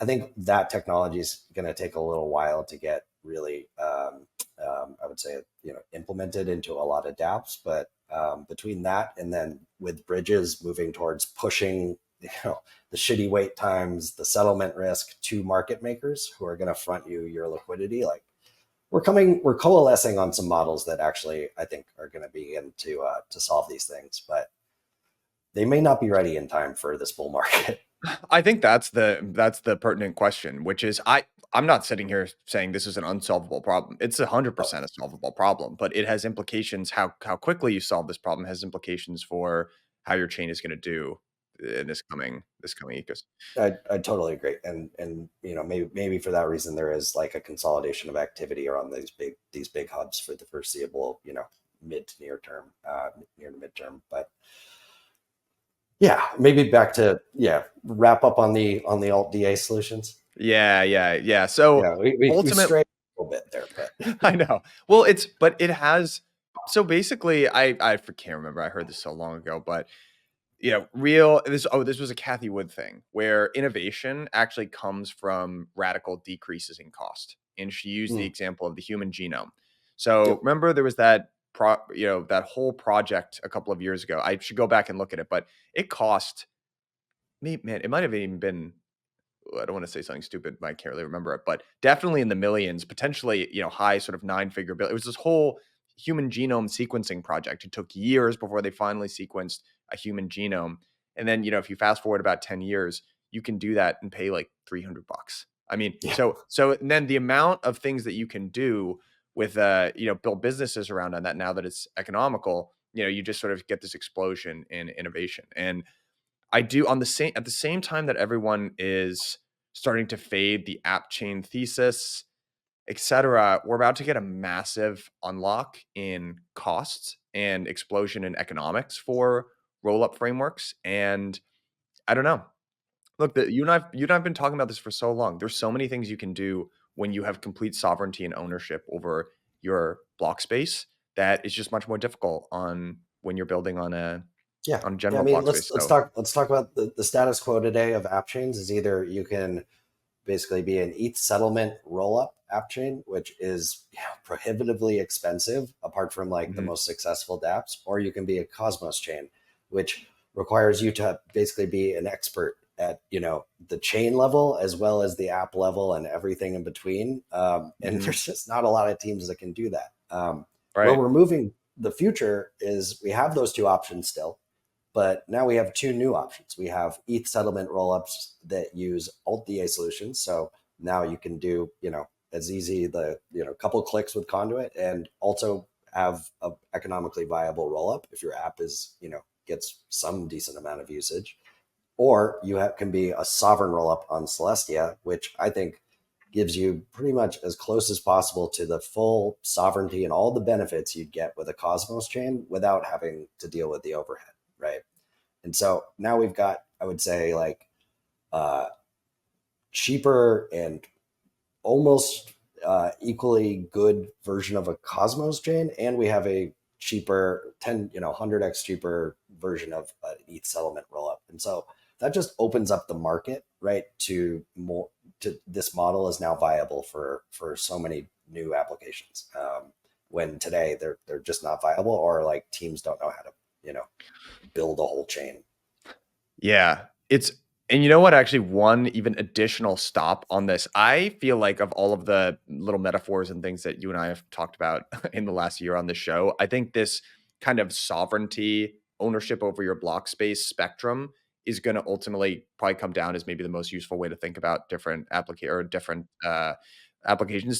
I think that technology is going to take a little while to get really, I would say, implemented into a lot of dApps. But between that and then with bridges moving towards pushing the shitty wait times, the settlement risk to market makers who are going to front you your liquidity, like we're coalescing on some models that actually I think are going to begin to solve these things, but they may not be ready in time for this bull market. I think that's the pertinent question, which is I'm not sitting here saying this is an unsolvable problem. It's 100% a solvable problem, but it has implications. How quickly you solve this problem has implications for how your chain is going to do in this coming ecosystem. I totally agree, and maybe for that reason there is like a consolidation of activity around these big hubs for the foreseeable mid to near term, near to midterm. But yeah, maybe back to wrap up on the alt DA solutions. Yeah. So we strayed a little bit there, but I know. Well, it has. So basically, I can't remember. I heard this so long ago, but this was a Cathie Wood thing where innovation actually comes from radical decreases in cost, and she used the example of the human genome. So remember there was that that whole project a couple of years ago. I should go back and look at it, but it cost me, man, it might have even been, I don't want to say something stupid, I can't really remember it, but definitely in the millions, potentially, high sort of 9-figure bill. It was this whole human genome sequencing project. It took years before they finally sequenced a human genome. And then, if you fast forward about 10 years, you can do that and pay like $300. I mean, so then the amount of things that you can do with, build businesses around on that now that it's economical, you just sort of get this explosion in innovation. And I do at the same time that everyone is starting to fade the app chain thesis, etc., we're about to get a massive unlock in costs and explosion in economics for roll-up frameworks. And I don't know. Look, you and I've been talking about this for so long. There's so many things you can do when you have complete sovereignty and ownership over your block space that is just much more difficult on when you're building on a general block space. Let's talk about the status quo today of app chains. Is either you can basically be an ETH settlement roll-up app chain, which is prohibitively expensive apart from like the most successful dApps, or you can be a Cosmos chain, which requires you to basically be an expert at the chain level as well as the app level and everything in between. And there's just not a lot of teams that can do that. Where we're moving the future is we have those two options still, but now we have two new options. We have ETH settlement rollups that use alt DA solutions. So now you can do, as easy couple clicks with Conduit, and also have a economically viable rollup if your app is, gets some decent amount of usage. Or can be a sovereign rollup on Celestia, which I think gives you pretty much as close as possible to the full sovereignty and all the benefits you'd get with a Cosmos chain without having to deal with the overhead, right? And so now we've got, I would say, like cheaper and almost equally good version of a Cosmos chain, and we have a cheaper 100x cheaper version of an ETH settlement rollup. And so that just opens up the market, right, to more. To this model is now viable for so many new applications. When today they're just not viable, or like teams don't know how to build a whole chain. Yeah, and you know what? Actually, one even additional stop on this. I feel like of all of the little metaphors and things that you and I have talked about in the last year on the show, I think this kind of sovereignty, ownership over your block space spectrum is going to ultimately probably come down as maybe the most useful way to think about different applications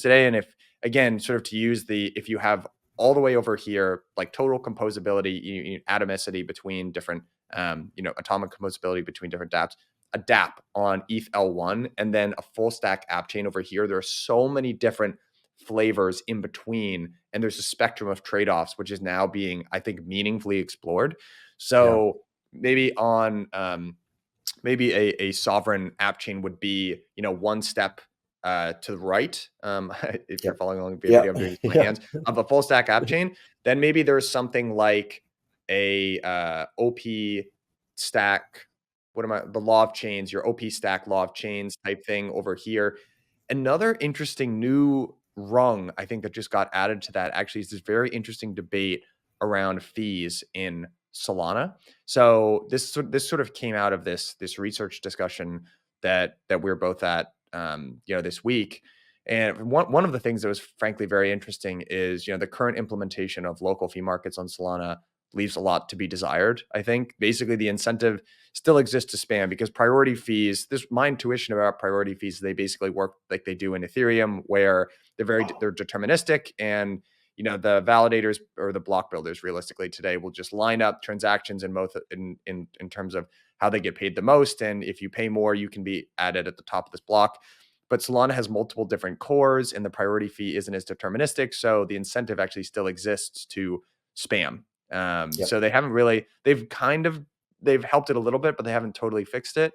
today. And if, again, sort of to use if you have all the way over here, like total composability, atomicity between different, atomic composability between different dApps, a dApp on ETH L1, and then a full stack app chain over here. There are so many different flavors in between, and there's a spectrum of trade-offs, which is now being, I think, meaningfully explored. So maybe on maybe a sovereign app chain would be, one step to the right. If you're following along the video, I'm doing my hands of a full stack app chain. Then maybe there's something like a OP stack. The law of chains, your OP stack law of chains type thing over here. Another interesting new rung, I think, that just got added to that actually is this very interesting debate around fees in Solana. So this sort of came out of this research discussion that we're both at, this week. And one of the things that was frankly very interesting is, the current implementation of local fee markets on Solana leaves a lot to be desired. I think basically the incentive still exists to spam, because priority fees, my intuition about priority fees, they basically work like they do in Ethereum, where they're deterministic, and the validators or the block builders realistically today will just line up transactions in terms of how they get paid the most. And if you pay more, you can be added at the top of this block. But Solana has multiple different cores, and the priority fee isn't as deterministic. So the incentive actually still exists to spam. So they haven't really, they've helped it a little bit, but they haven't totally fixed it.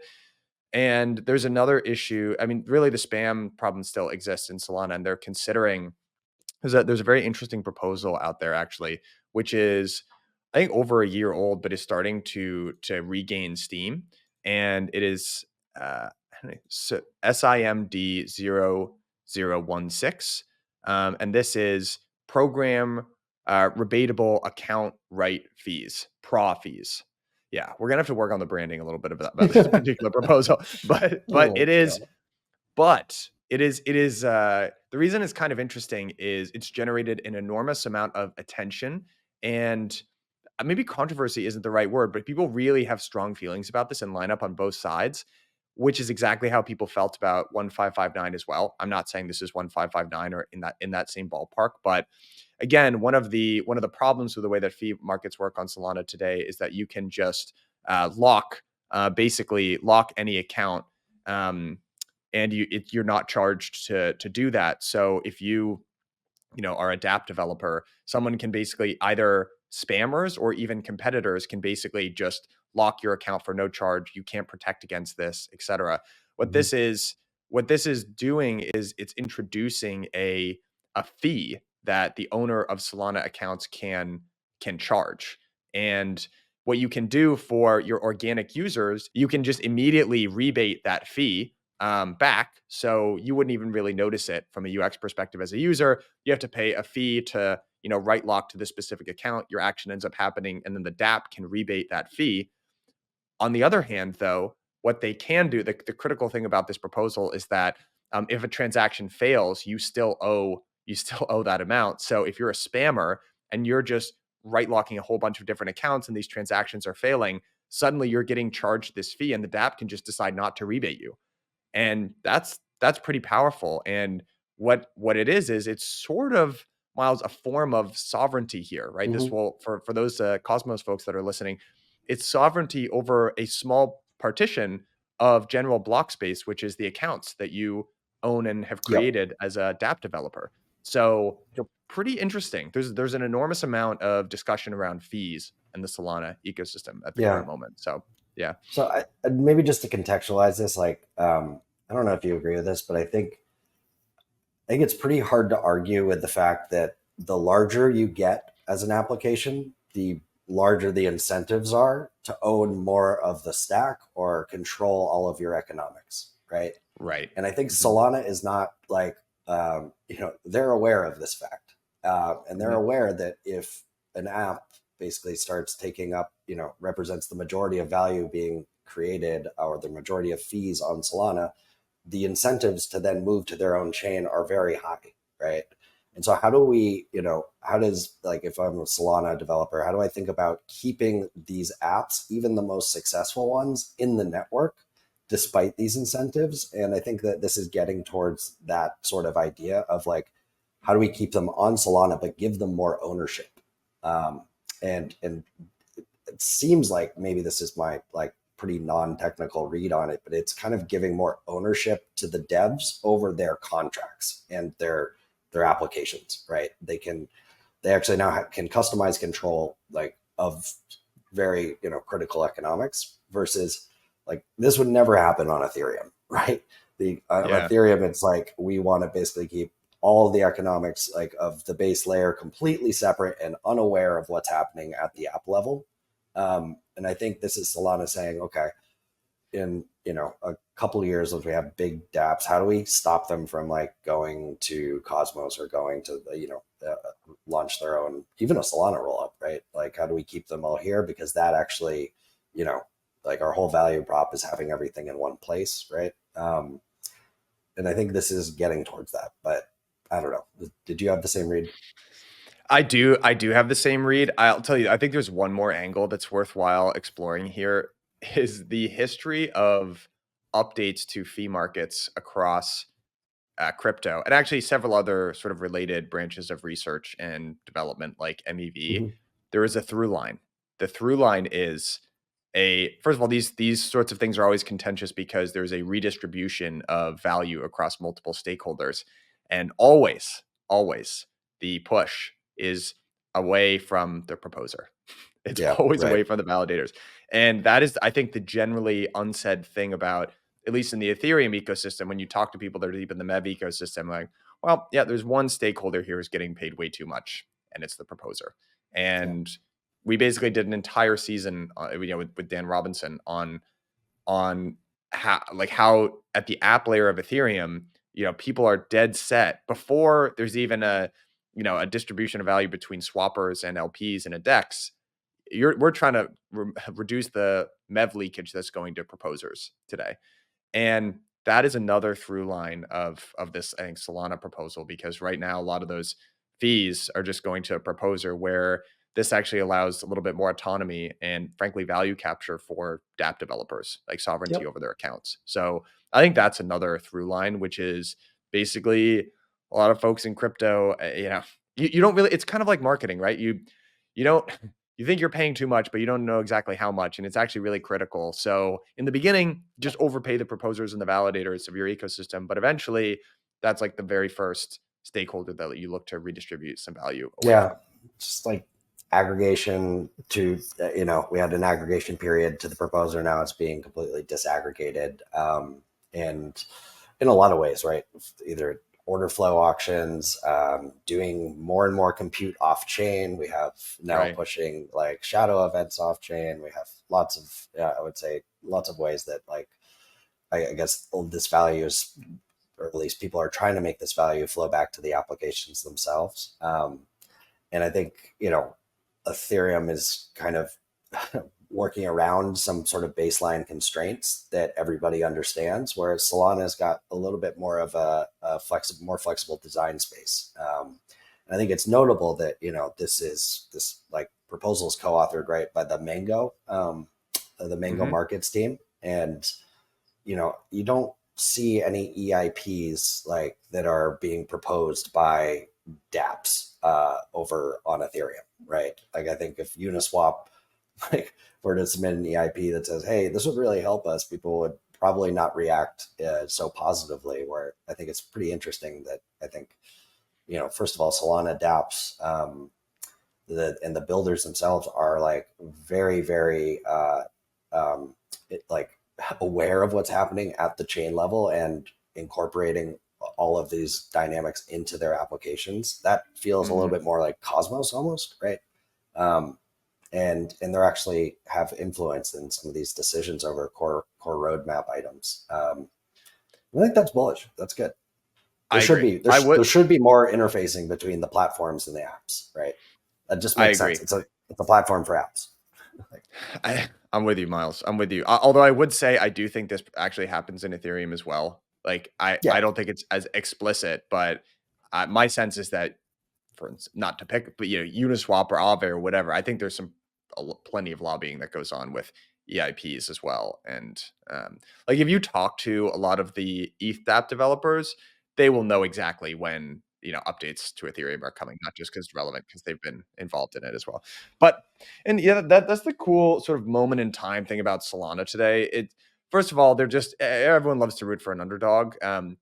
And there's another issue. I mean, really the spam problem still exists in Solana, and they're considering, there's a very interesting proposal out there actually, which is, I think, over a year old, but is starting to regain steam. And it is SIMD 0016. And this is program rebatable account right fees, PRA fees. Yeah, we're gonna have to work on the branding a little bit about this particular proposal, but it is. But it is the reason it's kind of interesting is it's generated an enormous amount of attention, and maybe controversy isn't the right word, but people really have strong feelings about this and line up on both sides, which is exactly how people felt about 1559 as well. I'm not saying this is 1559 or in that same ballpark, but again, one of the problems with the way that fee markets work on Solana today is that you can just basically lock any account. And you're not charged to do that. So if you are a dApp developer, someone can basically, either spammers or even competitors can basically just lock your account for no charge. You can't protect against this, etc. What this is doing is it's introducing a fee that the owner of Solana accounts can charge. And what you can do for your organic users, you can just immediately rebate that fee back. So you wouldn't even really notice it from a UX perspective as a user. You have to pay a fee to, write lock to this specific account. Your action ends up happening, and then the dApp can rebate that fee. On the other hand, though, what they can do, the critical thing about this proposal is that if a transaction fails, you still owe that amount. So if you're a spammer and you're just right locking a whole bunch of different accounts and these transactions are failing, suddenly you're getting charged this fee, and the dApp can just decide not to rebate you. And that's that's pretty powerful. And what it is it's sort of, Myles, a form of sovereignty here, right? This will, for those Cosmos folks that are listening, it's sovereignty over a small partition of general block space, which is the accounts that you own and have Yep. created as a dApp developer. So, pretty interesting. There's an enormous amount of discussion around fees in the Solana ecosystem at the Yeah. current moment. So, yeah. So maybe just to contextualize this, like, I don't know if you agree with this, but I think it's pretty hard to argue with the fact that the larger you get as an application, the larger the incentives are to own more of the stack or control all of your economics, right? Right. And I think Solana is not like, they're aware of this fact. And they're aware that if an app basically starts taking up, represents the majority of value being created or the majority of fees on Solana, the incentives to then move to their own chain are very high, right? And so how do we, how does, like, if I'm a Solana developer, how do I think about keeping these apps, even the most successful ones, in the network despite these incentives? And I think that this is getting towards that sort of idea of like, how do we keep them on Solana but give them more ownership? And it seems like maybe this is my like pretty non-technical read on it, but it's kind of giving more ownership to the devs over their contracts and their applications, right? They actually now can customize control like of very critical economics versus like this would never happen on Ethereum, right? On Ethereum, it's like we want to basically keep all of the economics like of the base layer completely separate and unaware of what's happening at the app level. And I think this is Solana saying, okay, in a couple of years, if we have big dApps, how do we stop them from like going to Cosmos or going to launch their own, even a Solana rollup, right? Like, how do we keep them all here? Because that actually, like our whole value prop is having everything in one place, right? And I think this is getting towards that, but I don't know. Did you have the same read? I do have the same read. I'll tell you, I think there's one more angle that's worthwhile exploring here, is the history of updates to fee markets across crypto, and actually several other sort of related branches of research and development like MEV. There is a through line. The through line is first of all, these sorts of things are always contentious because there's a redistribution of value across multiple stakeholders, and always the push is away from the proposer. It's always away from the validators. And that is, I think, the generally unsaid thing about, at least in the Ethereum ecosystem, when you talk to people that are deep in the MEV ecosystem, like, well, yeah, there's one stakeholder here who's getting paid way too much, and it's the proposer. And we basically did an entire season, with Dan Robinson on how at the app layer of Ethereum, people are dead set before there's even a distribution of value between swappers and LPs in a DEX. We're trying to reduce the MEV leakage that's going to proposers today. And that is another through line of this, I think, Solana proposal, because right now a lot of those fees are just going to a proposer, where this actually allows a little bit more autonomy and, frankly, value capture for dApp developers, like sovereignty over their accounts. So I think that's another through line, which is basically a lot of folks in crypto, you don't really, it's kind of like marketing, right? You don't, you think you're paying too much, but you don't know exactly how much. And it's actually really critical. So in the beginning, just overpay the proposers and the validators of your ecosystem. But eventually, that's like the very first stakeholder that you look to redistribute some value away from. Just like aggregation to, we had an aggregation period to the proposer. Now it's being completely disaggregated. And in a lot of ways, right? Either order flow auctions, doing more and more compute off chain. We have now pushing like shadow events off chain. We have lots of, I would say, lots of ways that, like, I guess this value is, or at least people are trying to make this value flow back to the applications themselves. And I think, Ethereum is kind of working around some sort of baseline constraints that everybody understands, whereas Solana's got a little bit more of a more flexible design space. And I think it's notable that, this like proposal is co-authored by the Mango Mm-hmm. Markets team. And, you don't see any EIPs like that are being proposed by dApps over on Ethereum, right? Like I think if Uniswap like were to submit an EIP that says, "Hey, this would really help us," people would probably not react so positively. Where I think it's pretty interesting that I think, first of all, Solana dApps, and the builders themselves are like very, very like aware of what's happening at the chain level and incorporating all of these dynamics into their applications. That feels a little bit more like Cosmos almost, right? And they're actually have influence in some of these decisions over core roadmap items. I think that's bullish. That's good. There I should agree. be there should be more interfacing between the platforms and the apps, right? That just makes sense. It's a platform for apps. I'm with you, Myles. I'm with you. Although I would say I do think this actually happens in Ethereum as well. Like I don't think it's as explicit, but my sense is that, for instance, not to pick, but Uniswap or Aave or whatever, I think there's plenty of lobbying that goes on with EIPs as well. And like if you talk to a lot of the ETH dApp developers, they will know exactly when updates to Ethereum are coming, not just because it's relevant, because they've been involved in it as well. But and yeah, that's the cool sort of moment in time thing about Solana today. First of all, they're just everyone loves to root for an underdog.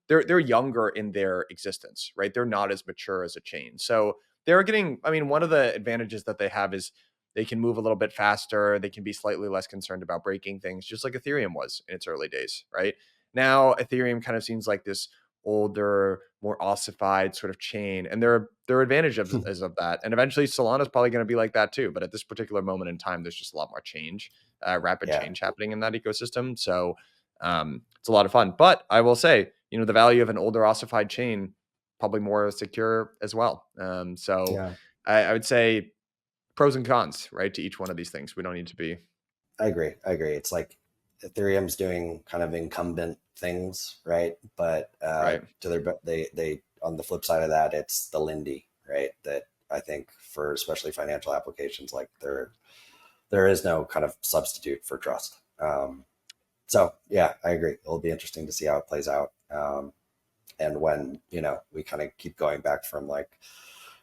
They're younger in their existence, right? They're not as mature as a chain, so they're getting. I mean, one of the advantages that they have is they can move a little bit faster. They can be slightly less concerned about breaking things, just like Ethereum was in its early days, right? Now, Ethereum kind of seems like this older, more ossified sort of chain, and their advantage is of that. And eventually, Solana is probably going to be like that too. But at this particular moment in time, there's just a lot more change, rapid change happening in that ecosystem. So it's a lot of fun. But I will say, the value of an older ossified chain probably more secure as well. I would say pros and cons, right, to each one of these things. We don't need to be. I agree. It's like Ethereum's doing kind of incumbent things, right? But they on the flip side of that, it's the Lindy, right? That I think for especially financial applications, like there is no kind of substitute for trust. So yeah, I agree. It'll be interesting to see how it plays out. And when, we kind of keep going back from like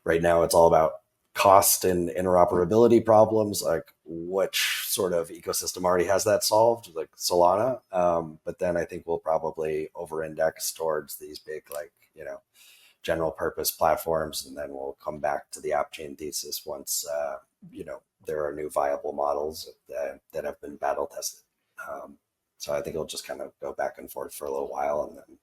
right now, it's all about cost and interoperability problems, like which sort of ecosystem already has that solved, like Solana. But then I think we'll probably over-index towards these big, like, general purpose platforms. And then we'll come back to the app chain thesis once, there are new viable models that have been battle tested. So I think it'll just kind of go back and forth for a little while, and then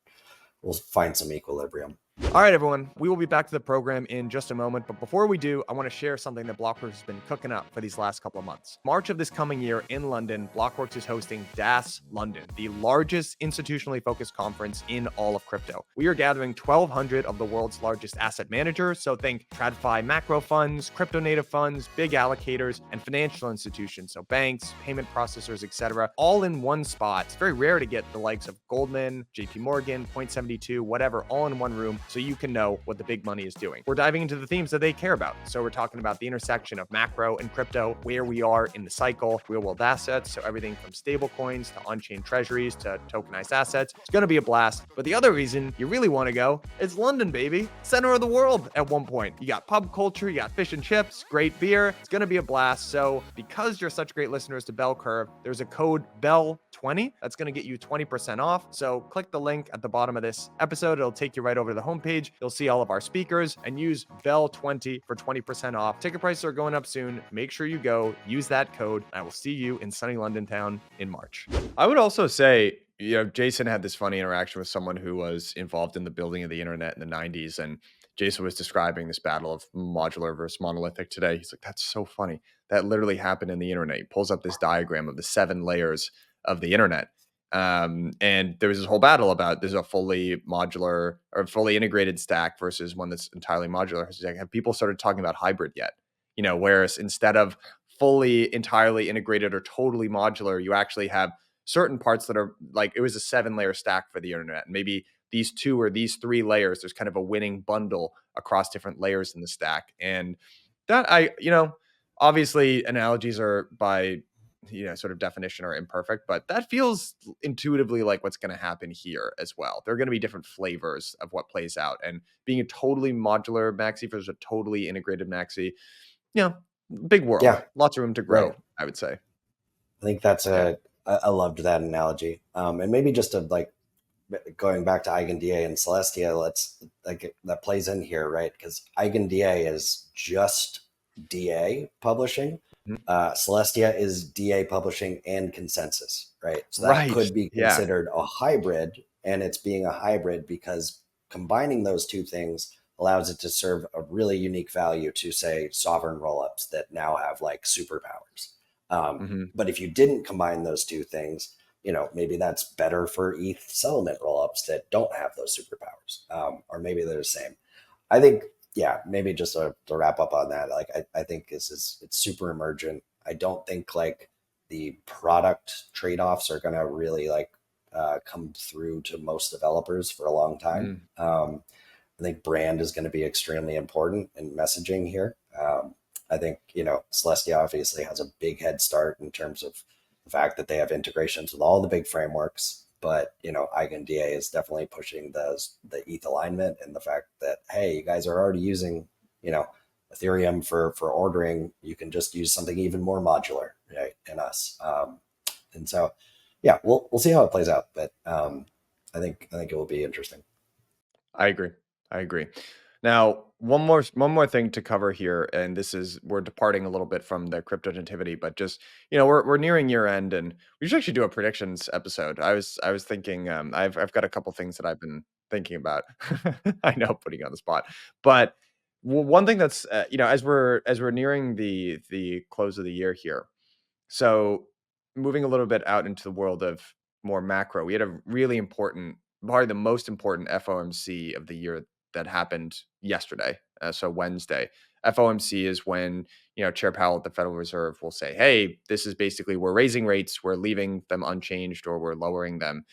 we'll find some equilibrium. All right, everyone, we will be back to the program in just a moment. But before we do, I want to share something that Blockworks has been cooking up for these last couple of months. March of this coming year in London, Blockworks is hosting DAS London, the largest institutionally focused conference in all of crypto. We are gathering 1,200 of the world's largest asset managers. So think TradFi macro funds, crypto native funds, big allocators, and financial institutions. So banks, payment processors, etc., all in one spot. It's very rare to get the likes of Goldman, JP Morgan, Point72, whatever, all in one room, so you can know what the big money is doing. We're diving into the themes that they care about. So we're talking about the intersection of macro and crypto, where we are in the cycle, real world assets, so everything from stable coins to on-chain treasuries to tokenized assets. It's going to be a blast. But the other reason you really want to go is London, baby. Center of the world at one point. You got pub culture, you got fish and chips, great beer. It's going to be a blast. So because you're such great listeners to Bell Curve, there's a code BELL20 that's going to get you 20% off. So click the link at the bottom of this episode. It'll take you right over to the homepage. You'll see all of our speakers, and use BELL20 for 20% off. Ticket prices are going up soon. Make sure you go, use that code. I will see you in sunny London town in March. I would also say, Jason had this funny interaction with someone who was involved in the building of the internet in the 90s. And Jason was describing this battle of modular versus monolithic today. He's like, that's so funny. That literally happened in the internet. He pulls up this diagram of the 7 layers of the internet. And there was this whole battle about there's a fully modular or fully integrated stack versus one that's entirely modular. Have people started talking about hybrid yet? Whereas instead of fully entirely integrated or totally modular, you actually have certain parts that are like, it was a 7-layer stack for the internet. And maybe these 2 or these 3 layers, there's kind of a winning bundle across different layers in the stack. And that obviously analogies are by sort of definition are imperfect, but that feels intuitively like what's going to happen here as well. There are going to be different flavors of what plays out, and being a totally modular maxi versus a totally integrated maxi, big world, Yeah, lots of room to grow, right. I would say. I think that's Yeah. I loved that analogy. And maybe just to like going back to EigenDA and Celestia, let's like that plays in here, right? Because EigenDA is just DA publishing. Mhm. Celestia is DA publishing and consensus, right? So that Right. could be Yeah. considered a hybrid, and it's being a hybrid because combining those two things allows it to serve a really unique value to, say, sovereign rollups that now have like superpowers. Hmm. But if you didn't combine those two things, maybe that's better for ETH settlement rollups that don't have those superpowers, or maybe they're the same. I think, yeah, maybe just to wrap up on that, like I think it's super emergent. I don't think like the product trade-offs are going to really like come through to most developers for a long time. Mm. I think brand is going to be extremely important in messaging here. I think, Celestia obviously has a big head start in terms of the fact that they have integrations with all the big frameworks. But, EigenDA is definitely pushing the ETH alignment and the fact that, hey, you guys are already using, Ethereum for ordering. You can just use something even more modular, right, in us. And so, yeah, we'll see how it plays out. But I think it will be interesting. I agree. I agree. Now, one more thing to cover here, and we're departing a little bit from the crypto nativity, but just we're nearing year end, and we should actually do a predictions episode. I was thinking, I've got a couple things that I've been thinking about. I know, putting you on the spot, but one thing that's as we're nearing the close of the year here, so moving a little bit out into the world of more macro, we had a really important, probably the most important FOMC of the year that happened yesterday. So Wednesday. FOMC is when, Chair Powell at the Federal Reserve will say, hey, this is basically, we're raising rates, we're leaving them unchanged, or we're lowering them.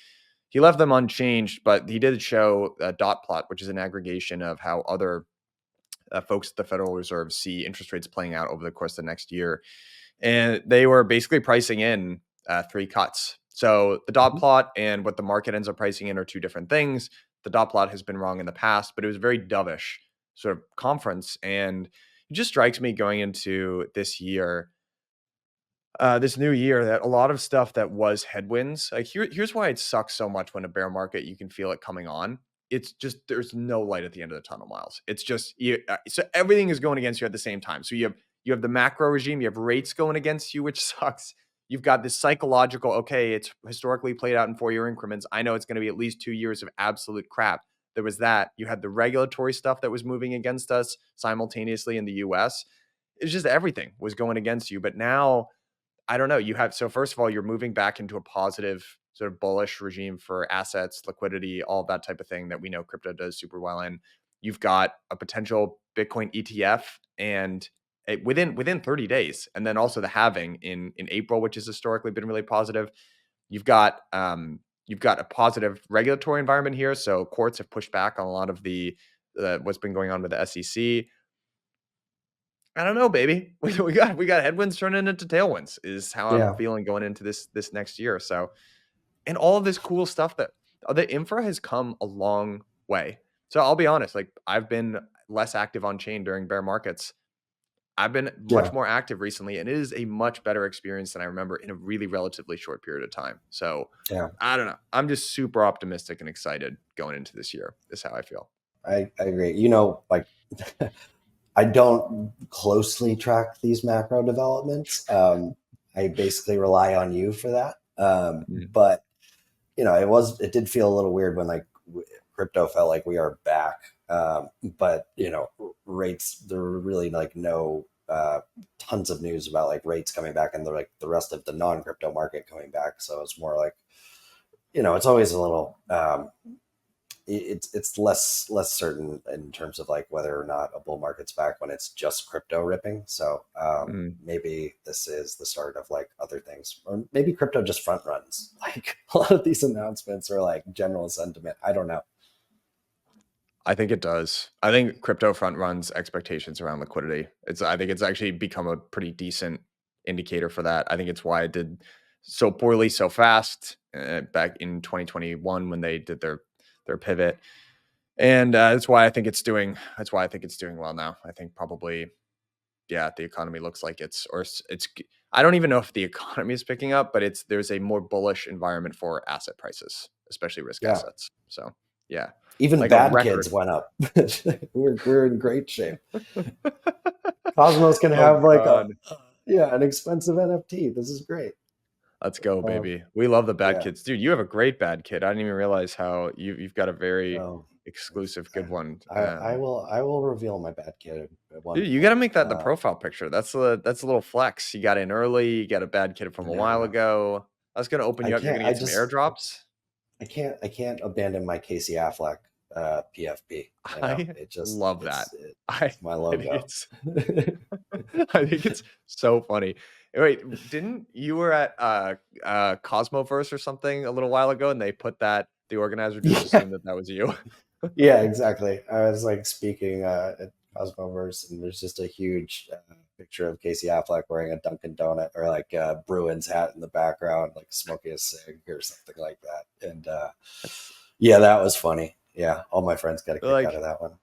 He left them unchanged, but he did show a dot plot, which is an aggregation of how other folks at the Federal Reserve see interest rates playing out over the course of the next year. And they were basically pricing in 3 cuts. So the dot Mhm. plot and what the market ends up pricing in are two different things. The dot plot has been wrong in the past, but it was a very dovish sort of conference. And it just strikes me going into this year, this new year, that a lot of stuff that was headwinds, like here's why it sucks so much when a bear market, you can feel it coming on. It's just, there's no light at the end of the tunnel, Miles. It's just so everything is going against you at the same time. So you have the macro regime, you have rates going against you, which sucks. You've got this psychological, okay, it's historically played out in 4-year increments. I know it's going to be at least 2 years of absolute crap. There was that. You had the regulatory stuff that was moving against us simultaneously in the US. It's just everything was going against you. But now, I don't know. So first of all, you're moving back into a positive sort of bullish regime for assets, liquidity, all that type of thing that we know crypto does super well in. You've got a potential Bitcoin ETF, and within 30 days, and then also the halving in April, which has historically been really positive. You've got a positive regulatory environment here. So courts have pushed back on a lot of the what's been going on with the SEC. I don't know, baby. We got headwinds turning into tailwinds is how I'm Yeah. feeling going into this next year. So, and all of this cool stuff that the infra has come a long way. So I'll be honest, like I've been less active on chain during bear markets. I've been much Yeah. more active recently, and it is a much better experience than I remember in a really relatively short period of time. So Yeah. I don't know. I'm just super optimistic and excited going into this year, is how I feel. I agree. Like I don't closely track these macro developments. I basically rely on you for that. Mm. But it did feel a little weird when like crypto felt like we are back. But rates, there were really like no tons of news about like rates coming back and the rest of the non-crypto market coming back. So it's more like, it's always a little it's less certain in terms of like whether or not a bull market's back when it's just crypto ripping. So Mm. maybe this is the start of like other things, or maybe crypto just front runs. Like a lot of these announcements are like general sentiment. I don't know. I think it does. I think crypto front runs expectations around liquidity. I think it's actually become a pretty decent indicator for that. I think it's why it did so poorly so fast back in 2021 when they did their pivot. And that's why I think it's doing well now. I think probably, yeah, the economy looks like it's I don't even know if the economy is picking up, but there's a more bullish environment for asset prices, especially risk assets. So yeah, even like bad kids went up. we're in great shape. Cosmos can have like an expensive NFT. This is great. Let's go, baby. We love the bad kids, dude. You have a great bad kid. I didn't even realize how you've got a very exclusive good one. I will reveal my bad kid at one dude, you got to make that the profile picture. That's a little flex. You got in early. You got a bad kid from a while ago. I was gonna open you up. You're gonna get some airdrops. I can't abandon my Casey Affleck PFP. I love that. It's my logo. I think it's so funny. Wait, you were at Cosmoverse or something a little while ago, and they put that the organizer just assumed that was you. Yeah, exactly. I was like speaking at Cosmoverse, and there's just a huge picture of Casey Affleck wearing a Dunkin' Donut or like a Bruins hat in the background, like smoking a cig or something like that. And yeah, that was funny. Yeah, all my friends got a kick out of that one.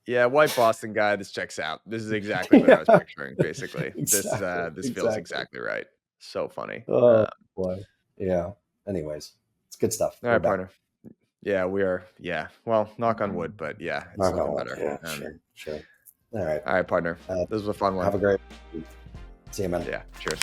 Yeah, white Boston guy. This checks out. This is exactly what I was picturing. Basically, this feels exactly right. So funny. Oh boy. Yeah. Anyways, it's good stuff. All right, partner. Yeah, we are. Yeah. Well, knock on wood, but yeah, it's looking better. Yeah, sure. All right, partner. This was a fun one. Have a great week. See you, man. Yeah. Cheers.